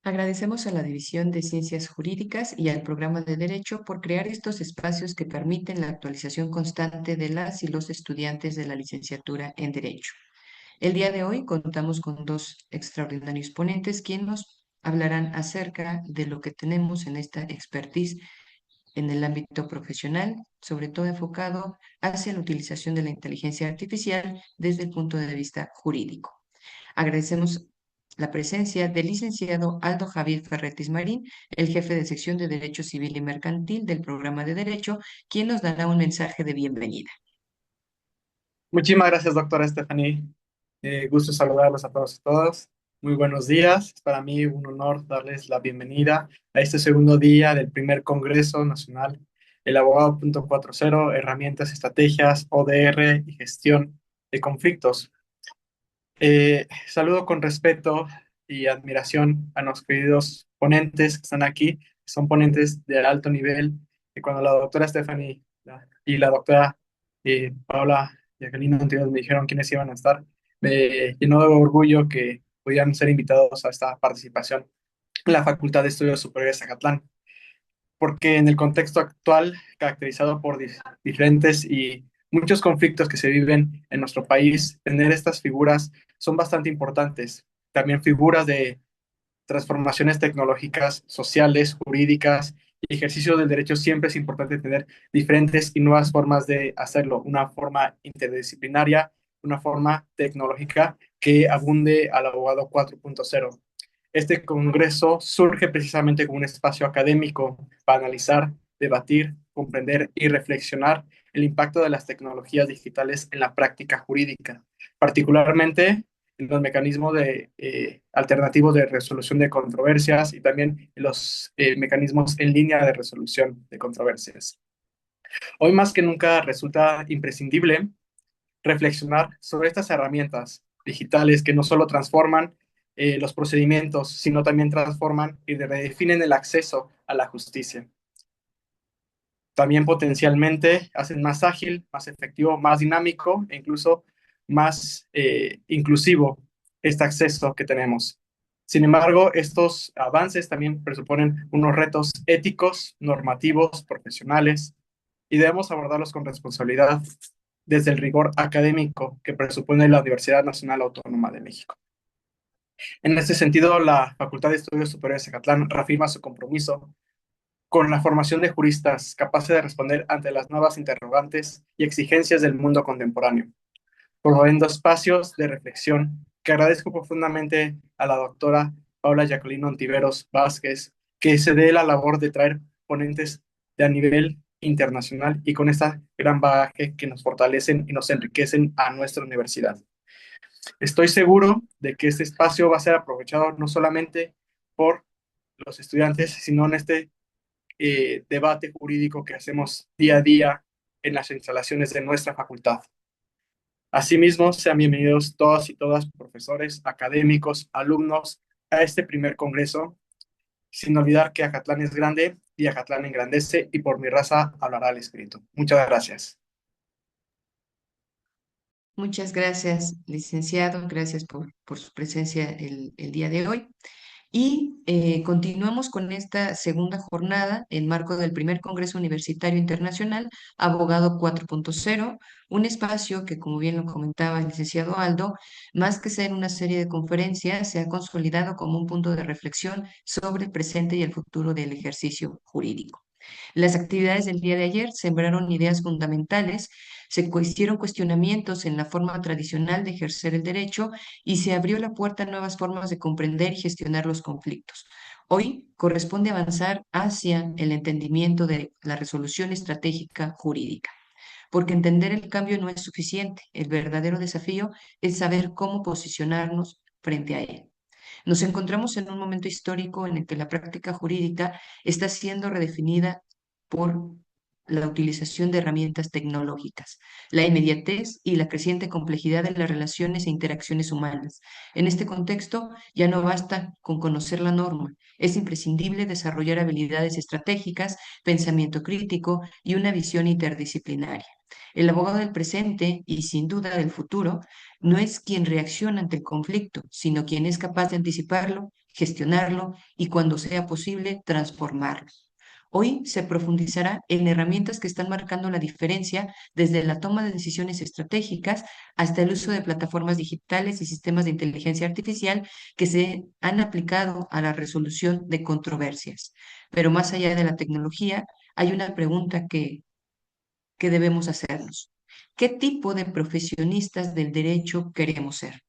Agradecemos a la División de Ciencias Jurídicas y al Programa de Derecho por crear estos espacios que permiten la actualización constante de las y los estudiantes de la licenciatura en Derecho. El día de hoy contamos con dos extraordinarios ponentes quienes nos hablarán acerca de lo que tenemos en esta expertise en el ámbito profesional, sobre todo enfocado hacia la utilización de la inteligencia artificial desde el punto de vista jurídico. Agradecemos la presencia del licenciado Aldo Javier Ferretis Marín, el jefe de sección de Derecho Civil y Mercantil del programa de Derecho, quien nos dará un mensaje de bienvenida. Muchísimas gracias, doctora Stephanie. Gusto saludarlos a todos y todas. Muy buenos días. Es para mí un honor darles la bienvenida a este segundo día del primer Congreso Nacional, el Abogado 4.0, Herramientas, Estrategias, ODR y Gestión de Conflictos. Saludo con respeto y admiración a los queridos ponentes que están aquí. Son ponentes de alto nivel. Y cuando la doctora Stephanie y la doctora Paula Jacqueline Montiel me dijeron quiénes iban a estar, me llenó de orgullo que pudieran ser invitados a esta participación en la Facultad de Estudios Superiores de Zacatlán, porque en el contexto actual, caracterizado por diferentes y muchos conflictos que se viven en nuestro país, tener estas figuras son bastante importantes. También figuras de transformaciones tecnológicas, sociales, jurídicas y ejercicio del derecho, siempre es importante tener diferentes y nuevas formas de hacerlo, una forma interdisciplinaria, una forma tecnológica que abunde al abogado 4.0. Este congreso surge precisamente como un espacio académico para analizar, debatir, comprender y reflexionar el impacto de las tecnologías digitales en la práctica jurídica, particularmente en los mecanismos alternativos de resolución de controversias y también en los mecanismos en línea de resolución de controversias. Hoy más que nunca resulta imprescindible reflexionar sobre estas herramientas digitales que no solo transforman los procedimientos, sino también transforman y redefinen el acceso a la justicia. También potencialmente hacen más ágil, más efectivo, más dinámico e incluso más inclusivo este acceso que tenemos. Sin embargo, estos avances también presuponen unos retos éticos, normativos, profesionales, y debemos abordarlos con responsabilidad desde el rigor académico que presupone la Universidad Nacional Autónoma de México. En este sentido, la Facultad de Estudios Superiores de Zacatlán reafirma su compromiso con la formación de juristas capaces de responder ante las nuevas interrogantes y exigencias del mundo contemporáneo, promoviendo espacios de reflexión que agradezco profundamente a la doctora Paula Jacqueline Ontiveros Vázquez, que se dé la labor de traer ponentes de a nivel internacional y con esta gran bagaje que nos fortalecen y nos enriquecen a nuestra universidad. Estoy seguro de que este espacio va a ser aprovechado no solamente por los estudiantes, sino en este debate jurídico que hacemos día a día en las instalaciones de nuestra facultad. Asimismo, sean bienvenidos todos y todas, profesores, académicos, alumnos, a este primer congreso, sin olvidar que Acatlán es grande y Acatlán engrandece, y por mi raza hablará el espíritu. Muchas gracias. Muchas gracias, licenciado. Gracias por su presencia el día de hoy. Y continuamos con esta segunda jornada en marco del primer Congreso Universitario Internacional, Abogado 4.0, un espacio que, como bien lo comentaba el licenciado Aldo, más que ser una serie de conferencias, se ha consolidado como un punto de reflexión sobre el presente y el futuro del ejercicio jurídico. Las actividades del día de ayer sembraron ideas fundamentales, hicieron cuestionamientos en la forma tradicional de ejercer el derecho y se abrió la puerta a nuevas formas de comprender y gestionar los conflictos. Hoy corresponde avanzar hacia el entendimiento de la resolución estratégica jurídica, porque entender el cambio no es suficiente. El verdadero desafío es saber cómo posicionarnos frente a él. Nos encontramos en un momento histórico en el que la práctica jurídica está siendo redefinida por la utilización de herramientas tecnológicas, la inmediatez y la creciente complejidad de las relaciones e interacciones humanas. En este contexto, ya no basta con conocer la norma, es imprescindible desarrollar habilidades estratégicas, pensamiento crítico y una visión interdisciplinaria. El abogado del presente y sin duda del futuro no es quien reacciona ante el conflicto, sino quien es capaz de anticiparlo gestionarlo y, cuando sea posible, transformarlo. Hoy se profundizará en herramientas que están marcando la diferencia desde la toma de decisiones estratégicas hasta el uso de plataformas digitales y sistemas de inteligencia artificial que se han aplicado a la resolución de controversias. Pero más allá de la tecnología, hay una pregunta que debemos hacernos. ¿Qué tipo de profesionistas del derecho queremos ser?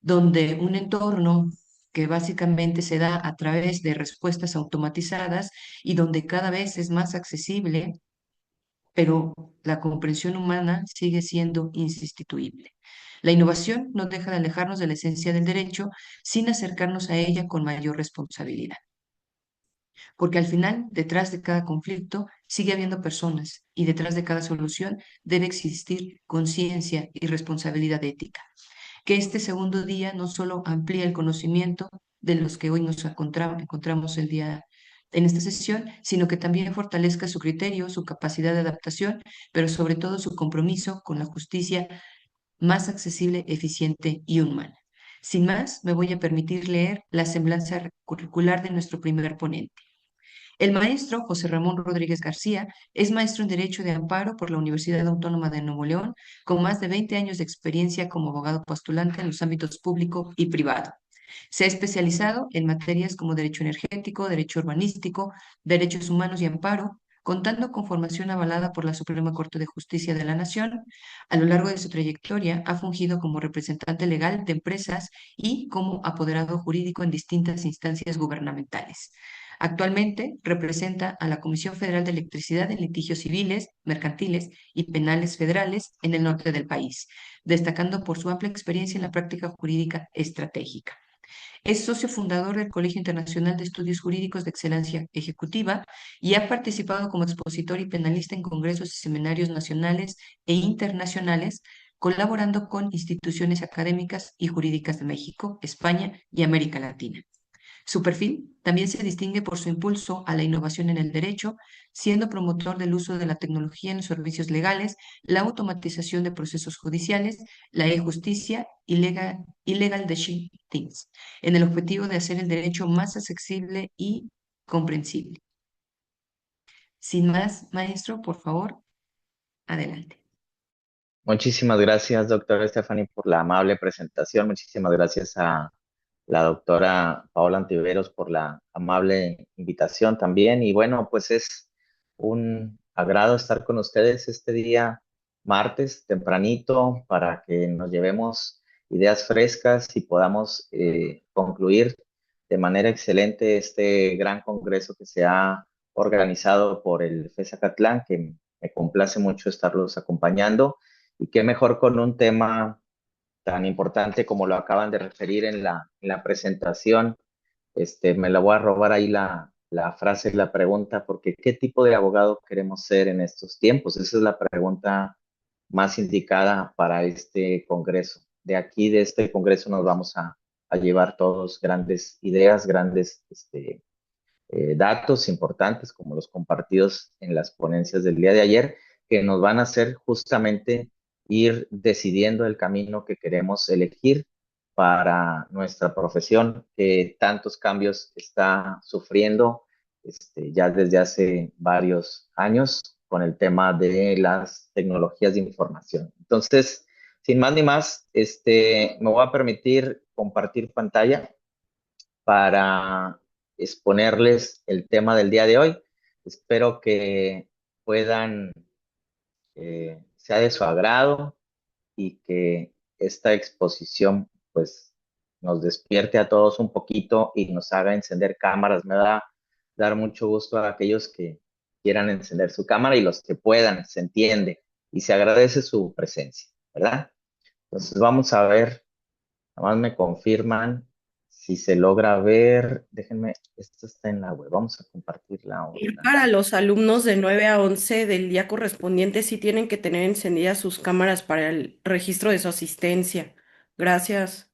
Donde un entorno que básicamente se da a través de respuestas automatizadas y donde cada vez es más accesible, pero la comprensión humana sigue siendo insustituible. La innovación no deja de alejarnos de la esencia del derecho sin acercarnos a ella con mayor responsabilidad, porque al final, detrás de cada conflicto, sigue habiendo personas y detrás de cada solución debe existir conciencia y responsabilidad ética. Que este segundo día no solo amplía el conocimiento de los que hoy nos encontramos el día en esta sesión, sino que también fortalezca su criterio, su capacidad de adaptación, pero sobre todo su compromiso con la justicia más accesible, eficiente y humana. Sin más, me voy a permitir leer la semblanza curricular de nuestro primer ponente. El maestro José Ramón Rodríguez García es maestro en Derecho de Amparo por la Universidad Autónoma de Nuevo León, con más de 20 años de experiencia como abogado postulante en los ámbitos público y privado. Se ha especializado en materias como derecho energético, derecho urbanístico, derechos humanos y amparo, contando con formación avalada por la Suprema Corte de Justicia de la Nación. A lo largo de su trayectoria ha fungido como representante legal de empresas y como apoderado jurídico en distintas instancias gubernamentales. Actualmente representa a la Comisión Federal de Electricidad en litigios civiles, mercantiles y penales federales en el norte del país, destacando por su amplia experiencia en la práctica jurídica estratégica. Es socio fundador del Colegio Internacional de Estudios Jurídicos de Excelencia Ejecutiva y ha participado como expositor y penalista en congresos y seminarios nacionales e internacionales, colaborando con instituciones académicas y jurídicas de México, España y América Latina. Su perfil también se distingue por su impulso a la innovación en el derecho, siendo promotor del uso de la tecnología en los servicios legales, la automatización de procesos judiciales, la e-justicia y legal things, en el objetivo de hacer el derecho más accesible y comprensible. Sin más, maestro, por favor, adelante. Muchísimas gracias, doctora Stephanie, por la amable presentación. Muchísimas gracias a la doctora Paola Antiveros por la amable invitación también. Y bueno, pues es un agrado estar con ustedes este día martes tempranito para que nos llevemos ideas frescas y podamos concluir de manera excelente este gran congreso que se ha organizado por el FESACatlán, que me complace mucho estarlos acompañando. Y qué mejor con un tema tan importante como lo acaban de referir en la presentación. Me la voy a robar ahí la frase, la pregunta, porque ¿qué tipo de abogado queremos ser en estos tiempos? Esa es la pregunta más indicada para este congreso. De aquí, de este congreso, nos vamos a llevar todos grandes ideas, grandes datos importantes como los compartidos en las ponencias del día de ayer, que nos van a hacer justamente ir decidiendo el camino que queremos elegir para nuestra profesión, que tantos cambios está sufriendo ya desde hace varios años con el tema de las tecnologías de información. Entonces, sin más ni más, me voy a permitir compartir pantalla para exponerles el tema del día de hoy. Espero que puedan, sea de su agrado y que esta exposición pues nos despierte a todos un poquito y nos haga encender cámaras. Me va a dar mucho gusto a aquellos que quieran encender su cámara y los que puedan, se entiende y se agradece su presencia, ¿verdad? Entonces vamos a ver. Nada más me confirman si se logra ver. Déjenme, esto está en la web. Vamos a compartirla Y ahorita. para los alumnos de 9 a 11 del día correspondiente, sí tienen que tener encendidas sus cámaras para el registro de su asistencia. Gracias.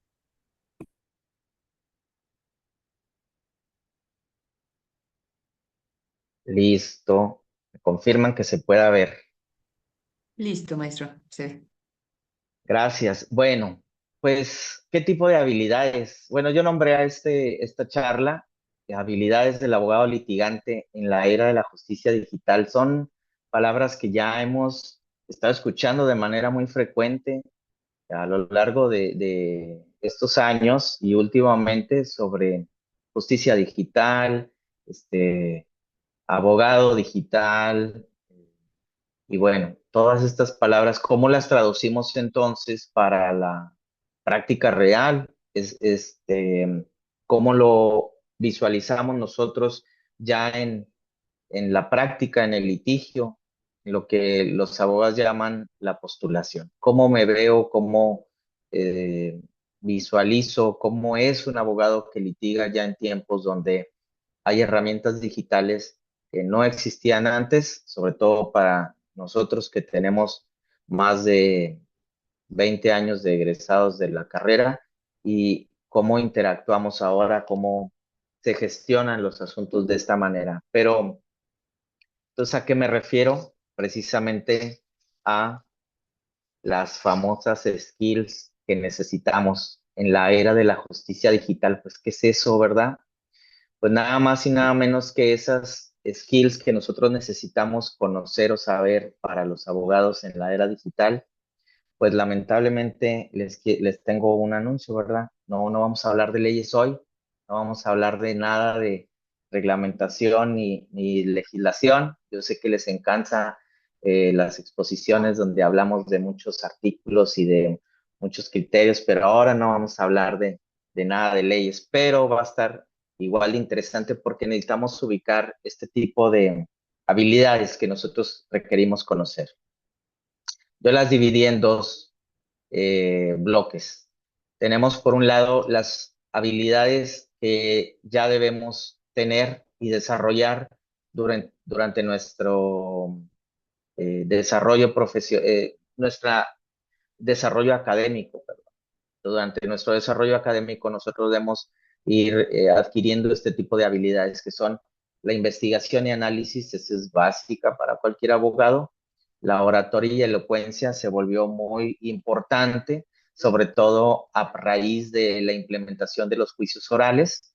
Listo. Me confirman que se pueda ver. Listo, maestro. Sí. Gracias. Bueno, Pues, ¿qué tipo de habilidades? Bueno, yo nombré a esta charla habilidades del abogado litigante en la era de la justicia digital. Son palabras que ya hemos estado escuchando de manera muy frecuente a lo largo de estos años y últimamente sobre justicia digital, este, abogado digital, y bueno, todas estas palabras, ¿cómo las traducimos entonces para la práctica real? ¿Cómo lo visualizamos nosotros ya en la práctica, en el litigio, en lo que los abogados llaman la postulación? ¿Cómo me veo? ¿Cómo eh, visualizo? ¿Cómo es un abogado que litiga ya en tiempos donde hay herramientas digitales que no existían antes, sobre todo para nosotros que tenemos más de 20 años de egresados de la carrera y cómo interactuamos ahora, cómo se gestionan los asuntos de esta manera? Pero, entonces, ¿a qué me refiero? Precisamente a las famosas skills que necesitamos en la era de la justicia digital. Pues, ¿qué es eso, verdad? Pues nada más y nada menos que esas skills que nosotros necesitamos conocer o saber para los abogados en la era digital. Pues lamentablemente les tengo un anuncio, ¿verdad? No, no vamos a hablar de leyes hoy, no vamos a hablar de nada de reglamentación ni legislación. Yo sé que les encanta las exposiciones donde hablamos de muchos artículos y de muchos criterios, pero ahora no vamos a hablar de nada de leyes, pero va a estar igual de interesante porque necesitamos ubicar este tipo de habilidades que nosotros requerimos conocer. Yo las dividí en dos bloques. Tenemos por un lado las habilidades que ya debemos tener y desarrollar durante nuestro desarrollo nuestra desarrollo académico, perdón. Durante nuestro desarrollo académico nosotros debemos ir adquiriendo este tipo de habilidades que son la investigación y análisis. Esa es básica para cualquier abogado. La oratoria y elocuencia se volvió muy importante, sobre todo a raíz de la implementación de los juicios orales.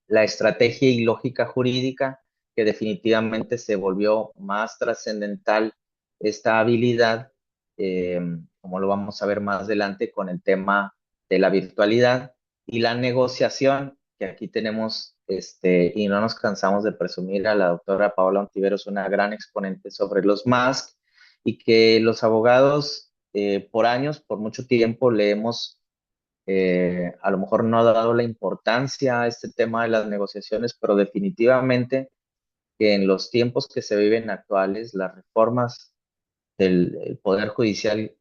La estrategia y lógica jurídica, que definitivamente se volvió más trascendental esta habilidad, eh, como lo vamos a ver más adelante con el tema de la virtualidad y la negociación, que aquí tenemos, y no nos cansamos de presumir a la doctora Paola Ontiveros, una gran exponente sobre los MASC, y que los abogados por años, por mucho tiempo, le hemos a lo mejor no ha dado la importancia a este tema de las negociaciones, pero definitivamente que en los tiempos que se viven actuales, las reformas del Poder Judicial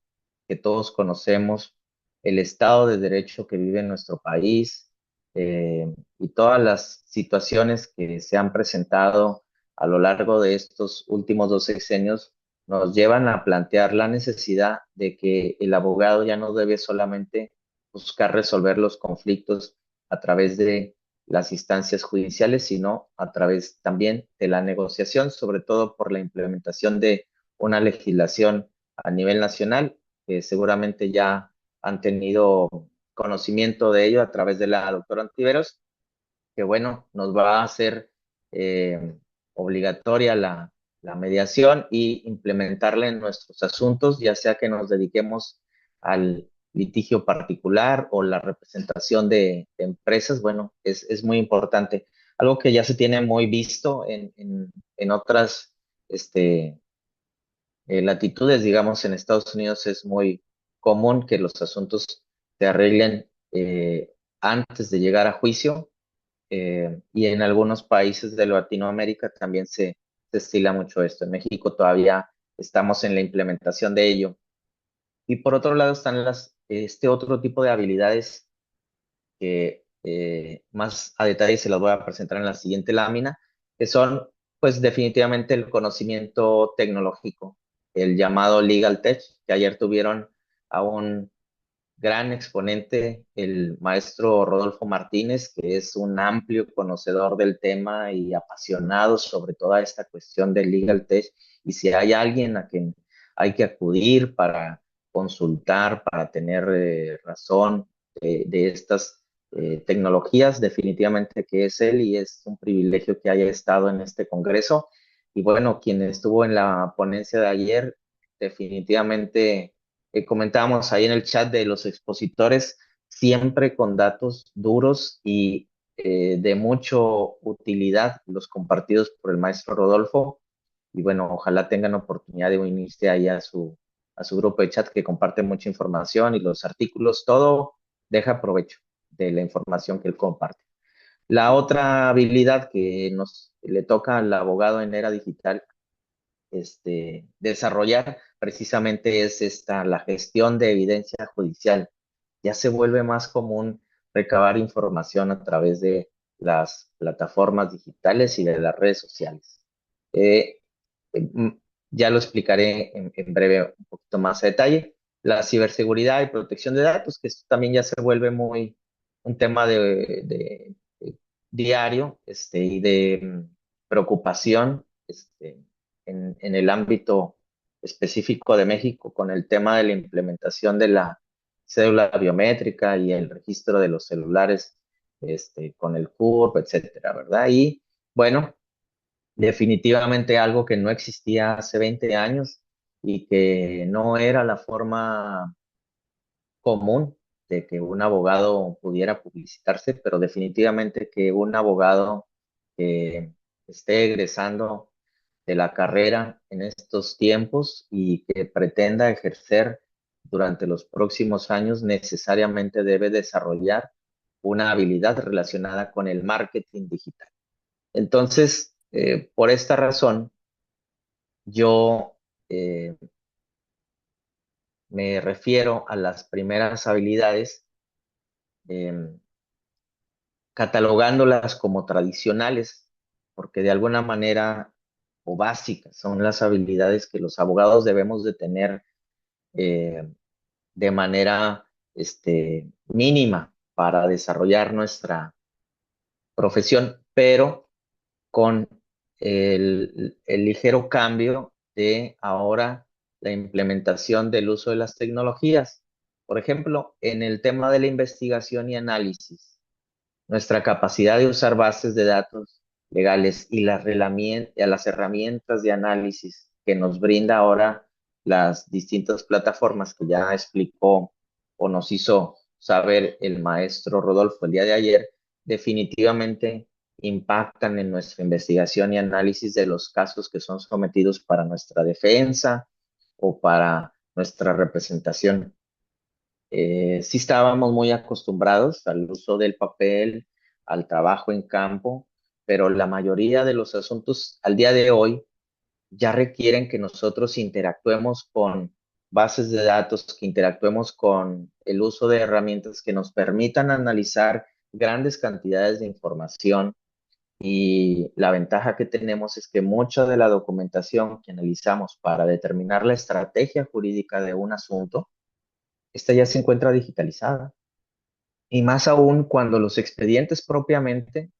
que todos conocemos, el Estado de Derecho que vive en nuestro país y todas las situaciones que se han presentado a lo largo de estos últimos 2 sexenios nos llevan a plantear la necesidad de que el abogado ya no debe solamente buscar resolver los conflictos a través de las instancias judiciales, sino a través también de la negociación, sobre todo por la implementación de una legislación a nivel nacional, que seguramente ya han tenido conocimiento de ello a través de la doctora Antiveros, que bueno, nos va a hacer obligatoria la mediación y implementarla en nuestros asuntos, ya sea que nos dediquemos al litigio particular o la representación de empresas. Bueno, es muy importante. Algo que ya se tiene muy visto en otras latitudes, digamos, en Estados Unidos es muy común que los asuntos se arreglen antes de llegar a juicio, y en algunos países de Latinoamérica también se estila mucho esto. En México todavía estamos en la implementación de ello. Y por otro lado están este otro tipo de habilidades que más a detalle se las voy a presentar en la siguiente lámina, que son pues definitivamente el conocimiento tecnológico, el llamado Legal Tech, que ayer tuvieron a un gran exponente, el maestro Rodolfo Martínez, que es un amplio conocedor del tema y apasionado sobre toda esta cuestión del Legal Tech. Y si hay alguien a quien hay que acudir para consultar, para tener razón de estas tecnologías. Definitivamente que es él y es un privilegio que haya estado en este congreso. Y bueno, quien estuvo en la ponencia de ayer, definitivamente comentábamos ahí en el chat de los expositores, siempre con datos duros y de mucho utilidad, los compartidos por el maestro Rodolfo. Y bueno, ojalá tengan oportunidad de unirse ahí a su grupo de chat que comparte mucha información y los artículos, todo deja provecho de la información que él comparte. La otra habilidad que nos le toca al abogado en era digital desarrollar precisamente es la gestión de evidencia judicial. Ya se vuelve más común recabar información a través de las plataformas digitales y de las redes sociales. Eh, mm, ya lo explicaré en breve un poquito más a detalle. La ciberseguridad y protección de datos, que esto también ya se vuelve muy un tema de diario y de preocupación en el ámbito específico de México con el tema de la implementación de la cédula biométrica y el registro de los celulares con el CURP, etcétera, ¿verdad? Y bueno, definitivamente algo que no existía hace 20 años y que no era la forma común de que un abogado pudiera publicitarse, pero definitivamente que un abogado que esté egresando de la carrera en estos tiempos y que pretenda ejercer durante los próximos años necesariamente debe desarrollar una habilidad relacionada con el marketing digital. Entonces, por esta razón, yo eh, me refiero a las primeras habilidades eh, catalogándolas como tradicionales, porque de alguna manera o básicas son las habilidades que los abogados debemos de tener eh, de manera mínima para desarrollar nuestra profesión, pero con el ligero cambio de ahora la implementación del uso de las tecnologías. Por ejemplo, en el tema de la investigación y análisis, nuestra capacidad de usar bases de datos legales y las herramientas de análisis que nos brinda ahora las distintas plataformas que ya explicó o nos hizo saber el maestro Rodolfo el día de ayer, definitivamente impactan en nuestra investigación y análisis de los casos que son sometidos para nuestra defensa o para nuestra representación. Sí estábamos muy acostumbrados al uso del papel, al trabajo en campo, pero la mayoría de los asuntos al día de hoy ya requieren que nosotros interactuemos con bases de datos, que interactuemos con el uso de herramientas que nos permitan analizar grandes cantidades de información. Y la ventaja que tenemos es que mucha de la documentación que analizamos para determinar la estrategia jurídica de un asunto, esta ya se encuentra digitalizada. Y más aún cuando los expedientes propiamente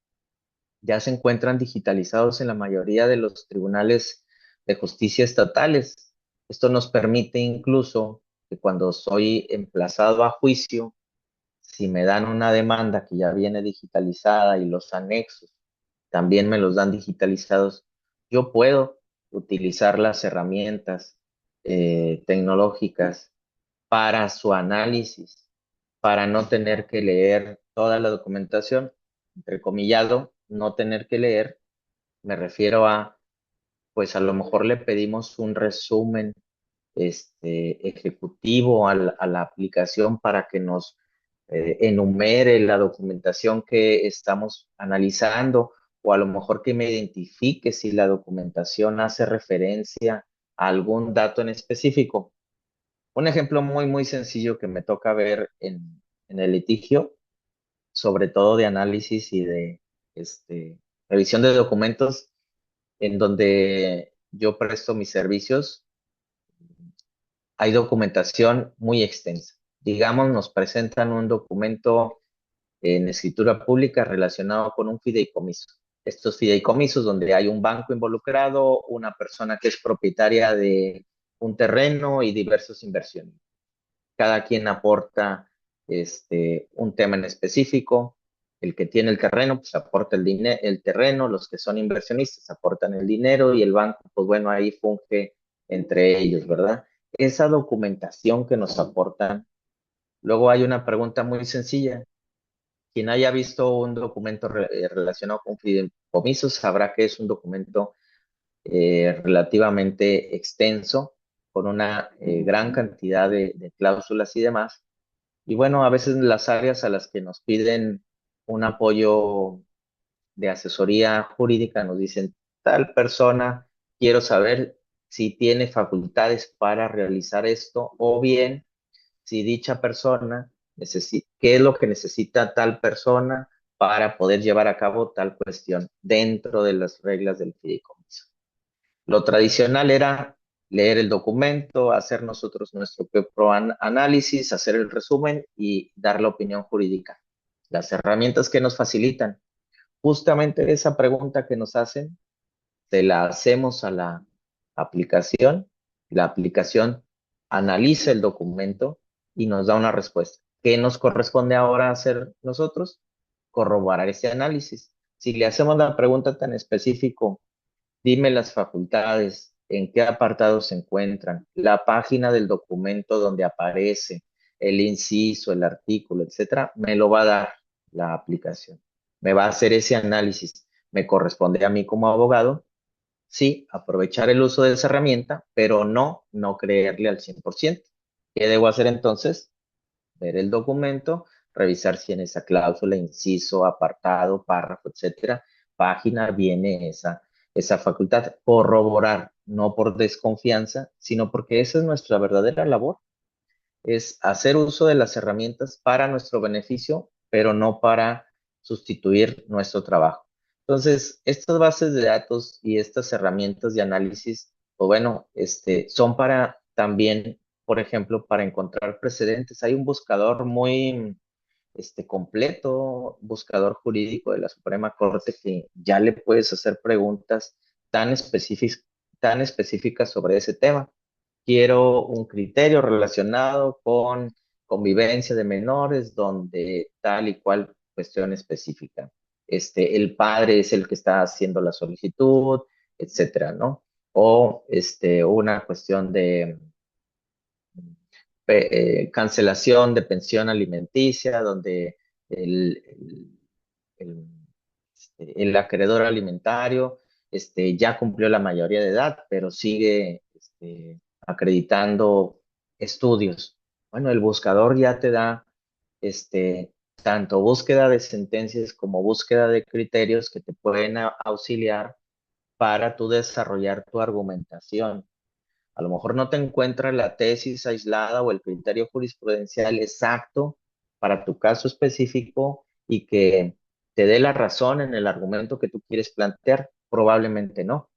ya se encuentran digitalizados en la mayoría de los tribunales de justicia estatales. Esto nos permite incluso que cuando soy emplazado a juicio, si me dan una demanda que ya viene digitalizada y los anexos también me los dan digitalizados, yo puedo utilizar las herramientas tecnológicas para su análisis, para no tener que leer toda la documentación, entrecomillado, no tener que leer, me refiero a, pues a lo mejor le pedimos un resumen ejecutivo a la aplicación para que nos enumere la documentación que estamos analizando o a lo mejor que me identifique si la documentación hace referencia a algún dato en específico. Un ejemplo muy, muy sencillo que me toca ver en el litigio, sobre todo de análisis y de revisión de documentos, en donde yo presto mis servicios, hay documentación muy extensa. Digamos, nos presentan un documento en escritura pública relacionado con un fideicomiso. Estos fideicomisos donde hay un banco involucrado, una persona que es propietaria de un terreno y diversos inversiones. cada quien aporta un tema en específico. El que tiene el terreno, pues aporta el terreno, los que son inversionistas aportan el dinero y el banco, pues bueno, ahí funge entre ellos, ¿verdad? Esa documentación que nos aportan. Luego hay una pregunta muy sencilla. Quien haya visto un documento relacionado con fideicomisos sabrá que es un documento relativamente extenso, con una gran cantidad de cláusulas y demás. Y bueno, a veces las áreas a las que nos piden un apoyo de asesoría jurídica nos dicen, tal persona, quiero saber si tiene facultades para realizar esto o bien si dicha persona necesita, qué es lo que necesita tal persona para poder llevar a cabo tal cuestión dentro de las reglas del fideicomiso. Lo tradicional era leer el documento, hacer nosotros nuestro propio análisis, hacer el resumen y dar la opinión jurídica. Las herramientas que nos facilitan. Justamente esa pregunta que nos hacen, se la hacemos a la aplicación analiza el documento y nos da una respuesta. ¿Qué nos corresponde ahora hacer nosotros? Corroborar ese análisis. Si le hacemos la pregunta tan específico, dime las facultades, en qué apartado se encuentran, la página del documento donde aparece, el inciso, el artículo, etcétera, me lo va a dar la aplicación. Me va a hacer ese análisis. Me corresponde a mí como abogado, sí, aprovechar el uso de esa herramienta, pero no creerle al 100%. ¿Qué debo hacer entonces? Ver el documento, revisar si en esa cláusula, inciso, apartado, párrafo, etcétera, página viene esa facultad. Corroborar, no por desconfianza, sino porque esa es nuestra verdadera labor, es hacer uso de las herramientas para nuestro beneficio, pero no para sustituir nuestro trabajo. Entonces, estas bases de datos y estas herramientas de análisis, pues bueno, son para también, por ejemplo, para encontrar precedentes. Hay un buscador muy completo, buscador jurídico de la Suprema Corte, que ya le puedes hacer preguntas tan específicas sobre ese tema. Quiero un criterio relacionado con convivencia de menores donde tal y cual cuestión específica. El padre es el que está haciendo la solicitud, etcétera, ¿no? O una cuestión de cancelación de pensión alimenticia, donde el, el, el, el acreedor alimentario ya cumplió la mayoría de edad, pero sigue acreditando estudios. Bueno, el buscador ya te da tanto búsqueda de sentencias como búsqueda de criterios que te pueden auxiliar para tú desarrollar tu argumentación. A lo mejor no te encuentras la tesis aislada o el criterio jurisprudencial exacto para tu caso específico y que te dé la razón en el argumento que tú quieres plantear. Probablemente no,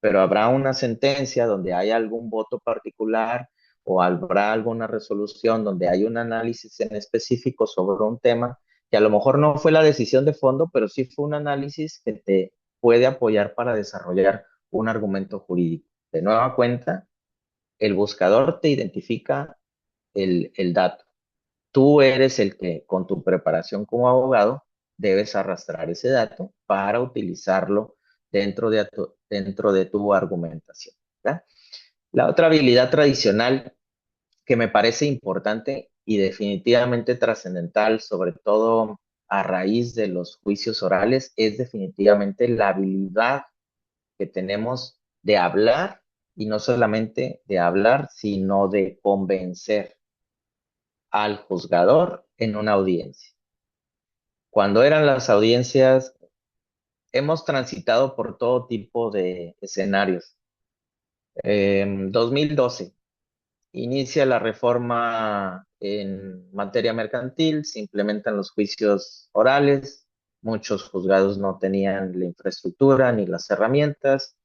pero habrá una sentencia donde hay algún voto particular o habrá alguna resolución donde hay un análisis en específico sobre un tema que a lo mejor no fue la decisión de fondo, pero sí fue un análisis que te puede apoyar para desarrollar un argumento jurídico. De nueva cuenta, el buscador te identifica el dato. Tú eres el que, con tu preparación como abogado, debes arrastrar ese dato para utilizarlo dentro de tu argumentación, ¿verdad? La otra habilidad tradicional que me parece importante y definitivamente trascendental, sobre todo a raíz de los juicios orales, es definitivamente la habilidad que tenemos de hablar y no solamente de hablar, sino de convencer al juzgador en una audiencia. Cuando eran las audiencias, hemos transitado por todo tipo de escenarios. 2012, inicia la reforma en materia mercantil, se implementan los juicios orales, muchos juzgados no tenían la infraestructura ni las herramientas,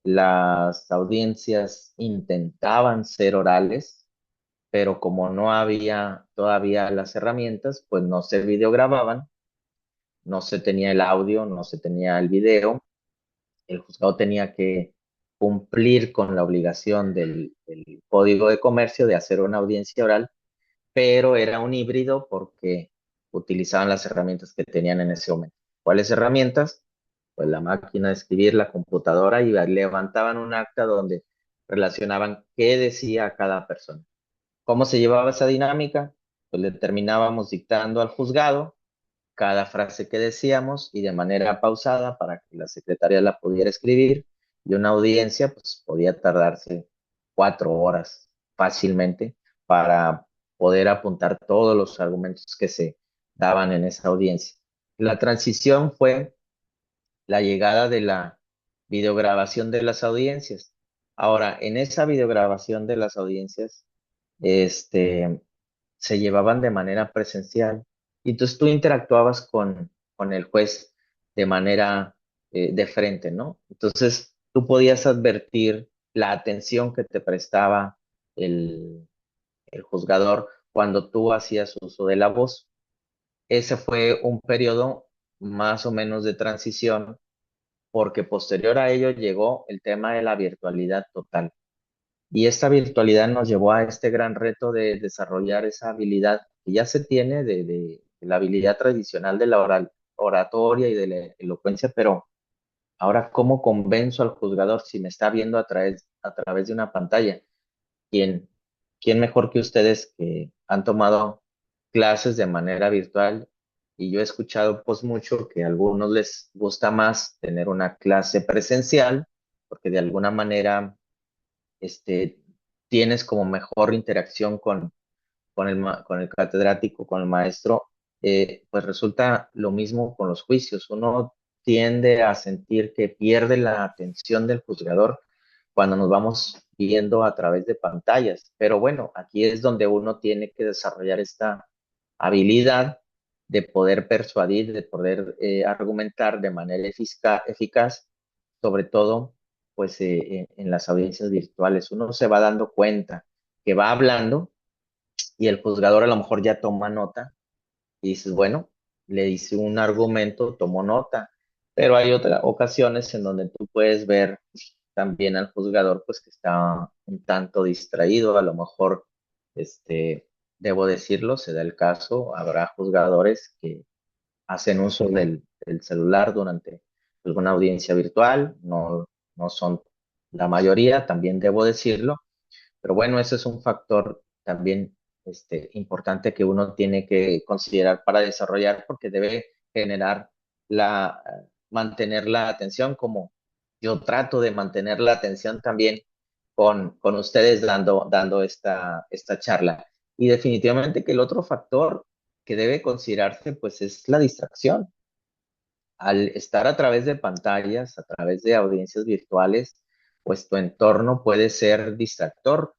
las audiencias intentaban ser orales, pero como no había todavía las herramientas, pues no se videogrababan, no se tenía el audio, no se tenía el video, el juzgado tenía que cumplir con la obligación del Código de Comercio de hacer una audiencia oral pero era un híbrido porque utilizaban las herramientas que tenían en ese momento. ¿Cuáles herramientas? Pues la máquina de escribir, la computadora, y levantaban un acta donde relacionaban qué decía cada persona. ¿Cómo se llevaba esa dinámica? Pues le terminábamos dictando al juzgado cada frase que decíamos y de manera pausada para que la secretaria la pudiera escribir, y una audiencia pues podía tardarse 4 horas fácilmente para poder apuntar todos los argumentos que se daban en esa audiencia. La transición fue la llegada de la videograbación de las audiencias. Ahora, en esa videograbación de las audiencias, este, se llevaban de manera presencial. Y entonces tú interactuabas con el juez de manera de frente, ¿no? Entonces tú podías advertir la atención que te prestaba el juzgador cuando tú hacías uso de la voz. Ese fue un periodo más o menos de transición, porque posterior a ello llegó el tema de la virtualidad total. Y esta virtualidad nos llevó a este gran reto de desarrollar esa habilidad que ya se tiene de la habilidad tradicional de la oratoria y de la elocuencia, pero ahora, ¿cómo convenzo al juzgador si me está viendo a través de una pantalla? ¿Quién, quién mejor que ustedes que han tomado clases de manera virtual? Y yo he escuchado pues mucho que a algunos les gusta más tener una clase presencial, porque de alguna manera este, tienes como mejor interacción con el catedrático, con el maestro. Pues resulta lo mismo con los juicios. Uno tiende a sentir que pierde la atención del juzgador cuando nos vamos viendo a través de pantallas. Pero bueno, aquí es donde uno tiene que desarrollar esta habilidad de poder persuadir, de poder argumentar de manera eficaz, sobre todo pues en las audiencias virtuales. Uno se va dando cuenta que va hablando y el juzgador a lo mejor ya toma nota y dices, bueno, le dice un argumento, tomó nota, pero hay otras ocasiones en donde tú puedes ver también al juzgador pues que está un tanto distraído, a lo mejor, este, debo decirlo, se da el caso, habrá juzgadores que hacen uso del celular durante alguna audiencia virtual, no son la mayoría, también debo decirlo, pero bueno, ese es un factor también importante que uno tiene que considerar para desarrollar, porque debe generar mantener la atención, como yo trato de mantener la atención también con ustedes dando esta charla. Y definitivamente que el otro factor que debe considerarse, pues, es la distracción. Al estar a través de pantallas, a través de audiencias virtuales, pues tu entorno puede ser distractor,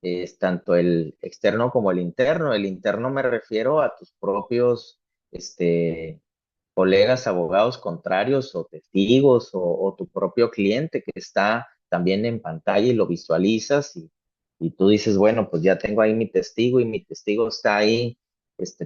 es tanto el externo como el interno. El interno me refiero a tus propios colegas, abogados contrarios o testigos o tu propio cliente que está también en pantalla y lo visualizas y tú dices, bueno, pues ya tengo ahí mi testigo y mi testigo está ahí,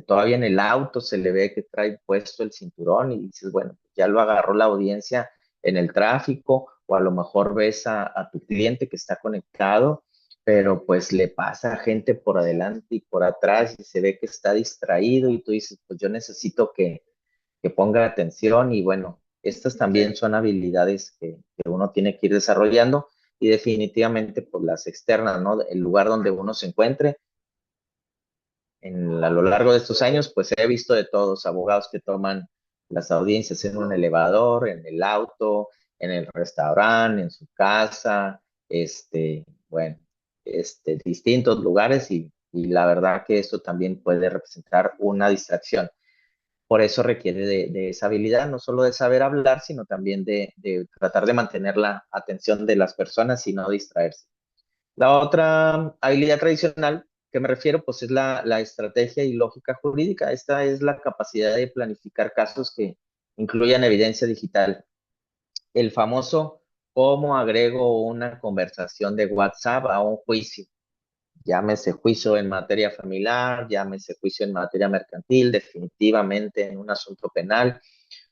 todavía en el auto se le ve que trae puesto el cinturón y dices, bueno, pues ya lo agarró la audiencia en el tráfico o a lo mejor ves a tu cliente que está conectado, pero pues le pasa a gente por adelante y por atrás y se ve que está distraído y tú dices, pues yo necesito que ponga atención y bueno, estas también son habilidades que uno tiene que ir desarrollando y definitivamente pues las externas, ¿no? El lugar donde uno se encuentre. A lo largo de estos años, pues he visto de todos, abogados que toman las audiencias en un elevador, en el auto, en el restaurante, en su casa, bueno, distintos lugares y la verdad que esto también puede representar una distracción. Por eso requiere de esa habilidad, no solo de saber hablar, sino también de tratar de mantener la atención de las personas y no distraerse. La otra habilidad tradicional que me refiero, pues es la estrategia y lógica jurídica. Esta es la capacidad de planificar casos que incluyan evidencia digital. El famoso cómo agrego una conversación de WhatsApp a un juicio. Llámese juicio en materia familiar, llámese juicio en materia mercantil, definitivamente en un asunto penal.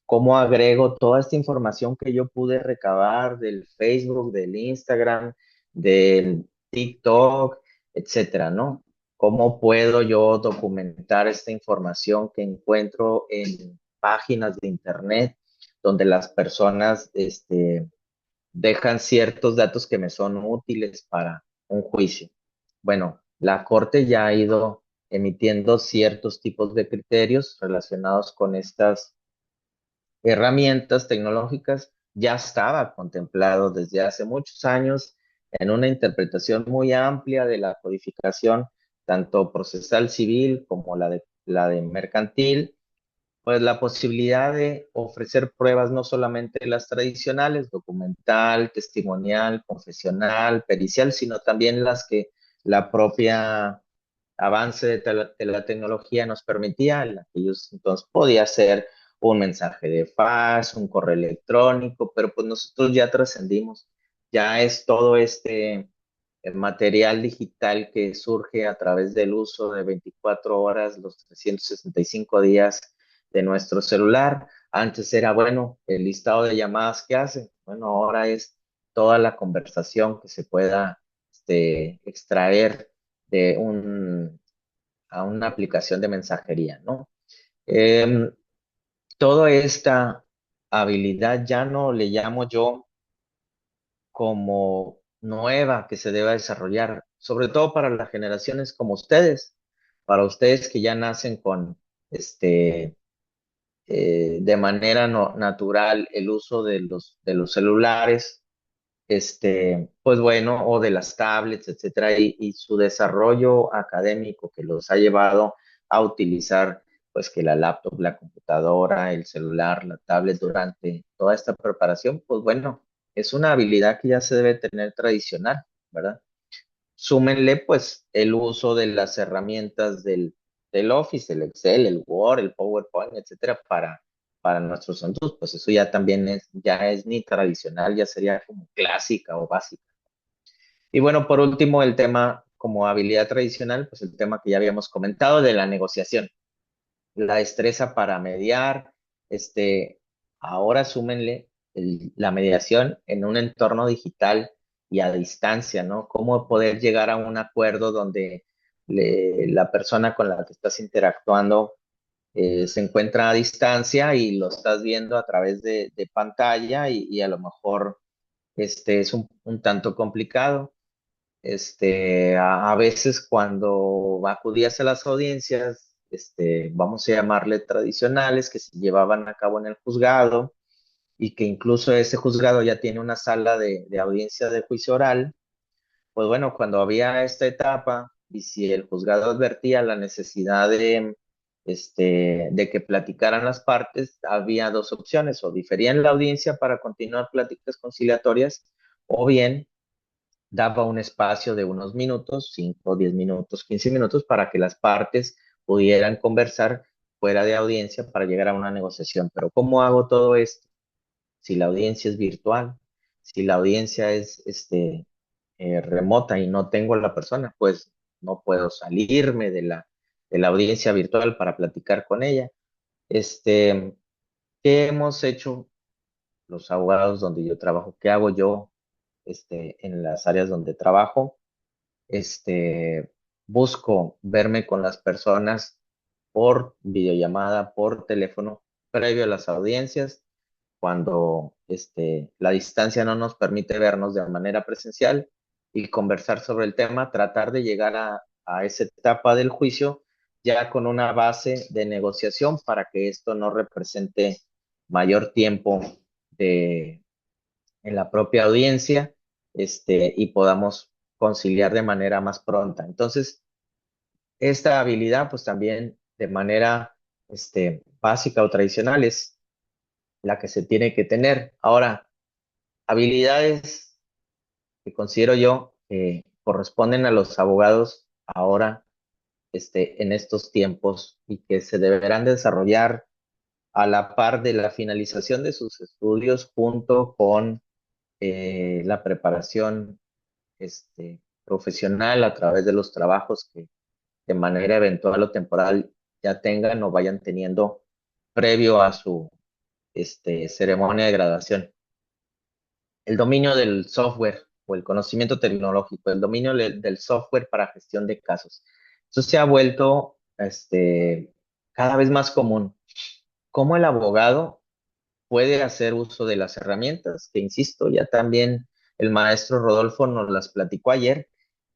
¿Cómo agrego toda esta información que yo pude recabar del Facebook, del Instagram, del TikTok, etcétera, ¿no? ¿Cómo puedo yo documentar esta información que encuentro en páginas de internet donde las personas dejan ciertos datos que me son útiles para un juicio? Bueno, la Corte ya ha ido emitiendo ciertos tipos de criterios relacionados con estas herramientas tecnológicas. Ya estaba contemplado desde hace muchos años en una interpretación muy amplia de la codificación, tanto procesal civil como la de mercantil, pues la posibilidad de ofrecer pruebas no solamente las tradicionales, documental, testimonial, confesional, pericial, sino también las que la propia avance de la tecnología nos permitía. En aquellos entonces podía ser un mensaje de fax, un correo electrónico, pero pues nosotros ya trascendimos, ya es todo el material digital que surge a través del uso de 24 horas, los 365 días de nuestro celular. Antes era, bueno, el listado de llamadas que hace. Bueno, ahora es toda la conversación que se pueda extraer de a una aplicación de mensajería, ¿no? Em, Toda esta habilidad ya no le llamo yo como nueva que se deba desarrollar, sobre todo para las generaciones como ustedes, para ustedes que ya nacen con de manera natural el uso de los celulares, pues bueno, o de las tablets, etcétera, y su desarrollo académico que los ha llevado a utilizar, pues que la laptop, la computadora, el celular, la tablet durante toda esta preparación, pues bueno, es una habilidad que ya se debe tener tradicional, ¿verdad? Súmenle pues el uso de las herramientas del Office, el Excel, el Word, el PowerPoint, etcétera, para nuestros asuntos, pues eso ya también ya es ni tradicional, ya sería como clásica o básica. Y bueno, por último, el tema como habilidad tradicional, pues el tema que ya habíamos comentado de la negociación, la destreza para mediar, ahora súmenle la mediación en un entorno digital y a distancia, ¿no? Cómo poder llegar a un acuerdo donde la persona con la que estás interactuando se encuentra a distancia y lo estás viendo a través de pantalla y a lo mejor es un tanto complicado. A veces cuando acudías a las audiencias, vamos a llamarle tradicionales, que se llevaban a cabo en el juzgado y que incluso ese juzgado ya tiene una sala de audiencia de juicio oral, pues bueno, cuando había esta etapa y si el juzgado advertía la necesidad de que platicaran las partes, había dos opciones: o diferían la audiencia para continuar pláticas conciliatorias, o bien daba un espacio de unos minutos, 5, 10 minutos, 15 minutos, para que las partes pudieran conversar fuera de audiencia para llegar a una negociación. Pero ¿cómo hago todo esto si la audiencia es virtual? Si la audiencia es remota y no tengo a la persona, pues no puedo salirme de la audiencia virtual para platicar con ella. ¿Qué hemos hecho los abogados donde yo trabajo? ¿Qué hago yo en las áreas donde trabajo? Busco verme con las personas por videollamada, por teléfono, previo a las audiencias, cuando la distancia no nos permite vernos de manera presencial y conversar sobre el tema, tratar de llegar a esa etapa del juicio ya con una base de negociación para que esto no represente mayor tiempo de, en la propia audiencia, y podamos conciliar de manera más pronta. Entonces, esta habilidad, pues también de manera básica o tradicional es la que se tiene que tener. Ahora, habilidades que considero yo que corresponden a los abogados ahora, en estos tiempos y que se deberán desarrollar a la par de la finalización de sus estudios junto con la preparación profesional a través de los trabajos que de manera eventual o temporal ya tengan o vayan teniendo previo a su ceremonia de graduación. El dominio del software o el conocimiento tecnológico, el dominio del software para gestión de casos. Eso se ha vuelto cada vez más común. ¿Cómo el abogado puede hacer uso de las herramientas? Que insisto, ya también el maestro Rodolfo nos las platicó ayer.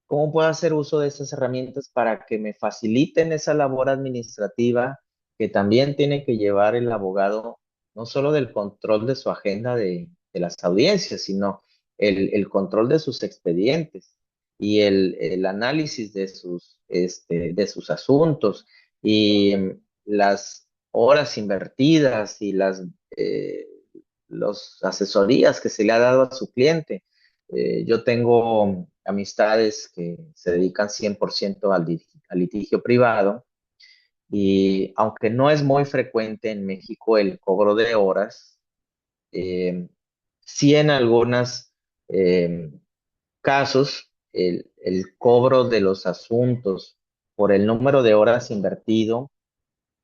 ¿Cómo puedo hacer uso de esas herramientas para que me faciliten esa labor administrativa que también tiene que llevar el abogado, no solo del control de su agenda de las audiencias, sino el control de sus expedientes y el análisis de sus asuntos y las horas invertidas y eh, las asesorías que se le ha dado a su cliente? Yo tengo amistades que se dedican 100% al litigio privado y aunque no es muy frecuente en México el cobro de horas, eh, sí en algunos casos el cobro de los asuntos por el número de horas invertido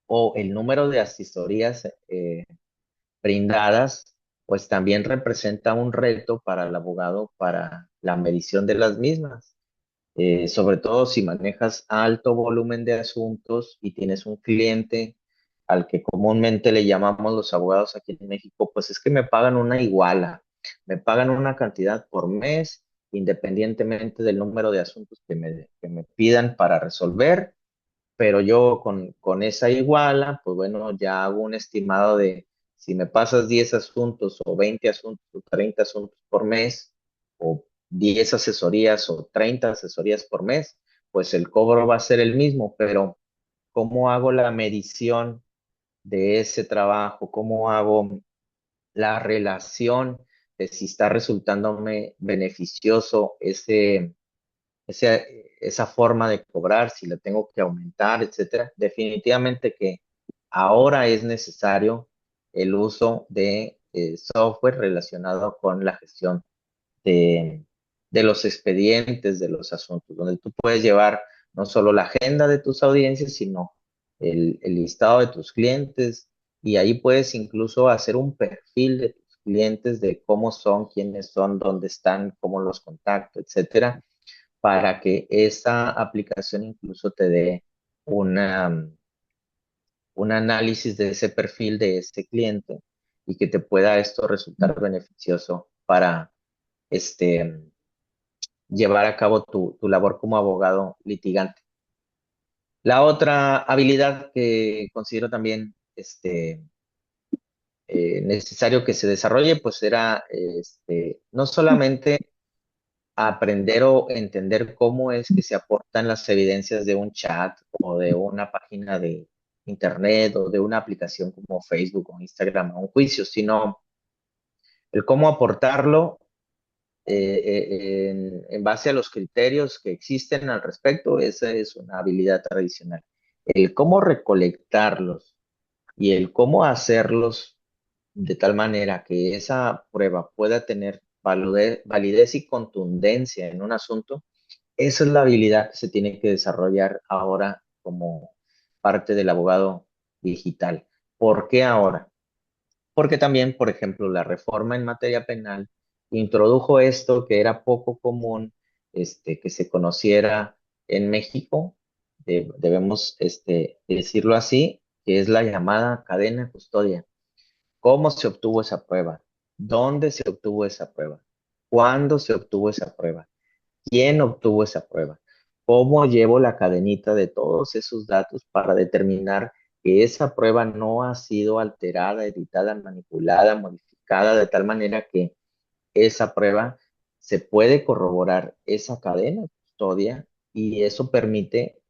o el número de asesorías brindadas, pues también representa un reto para el abogado para la medición de las mismas. Sobre todo si manejas alto volumen de asuntos y tienes un cliente al que comúnmente le llamamos los abogados aquí en México, pues es que me pagan una iguala, me pagan una cantidad por mes, independientemente del número de asuntos que me pidan para resolver, pero yo con esa iguala, pues bueno, ya hago un estimado de si me pasas 10 asuntos o 20 asuntos o 30 asuntos por mes, o 10 asesorías o 30 asesorías por mes, pues el cobro va a ser el mismo, pero ¿cómo hago la medición de ese trabajo? ¿Cómo hago la relación de si está resultándome beneficioso esa forma de cobrar, si la tengo que aumentar, etcétera? Definitivamente que ahora es necesario el uso de software relacionado con la gestión de, de los expedientes, de los asuntos, donde tú puedes llevar no solo la agenda de tus audiencias, sino el listado de tus clientes, y ahí puedes incluso hacer un perfil de tus clientes, de cómo son, quiénes son, dónde están, cómo los contacto, etcétera, para que esa aplicación incluso te dé una, un análisis de ese perfil de ese cliente y que te pueda esto resultar beneficioso para este, llevar a cabo tu labor como abogado litigante. La otra habilidad que considero también necesario que se desarrolle, pues era no solamente aprender o entender cómo es que se aportan las evidencias de un chat o de una página de internet o de una aplicación como Facebook o Instagram a un juicio, sino el cómo aportarlo en base a los criterios que existen al respecto. Esa es una habilidad tradicional. El cómo recolectarlos y el cómo hacerlos de tal manera que esa prueba pueda tener validez y contundencia en un asunto, esa es la habilidad que se tiene que desarrollar ahora como parte del abogado digital. ¿Por qué ahora? Porque también, por ejemplo, la reforma en materia penal introdujo esto que era poco común, que se conociera en México, debemos decirlo así, que es la llamada cadena de custodia. ¿Cómo se obtuvo esa prueba? ¿Dónde se obtuvo esa prueba? ¿Cuándo se obtuvo esa prueba? ¿Quién obtuvo esa prueba? ¿Cómo llevo la cadenita de todos esos datos para determinar que esa prueba no ha sido alterada, editada, manipulada, modificada, de tal manera que esa prueba se puede corroborar esa cadena de custodia, y eso permite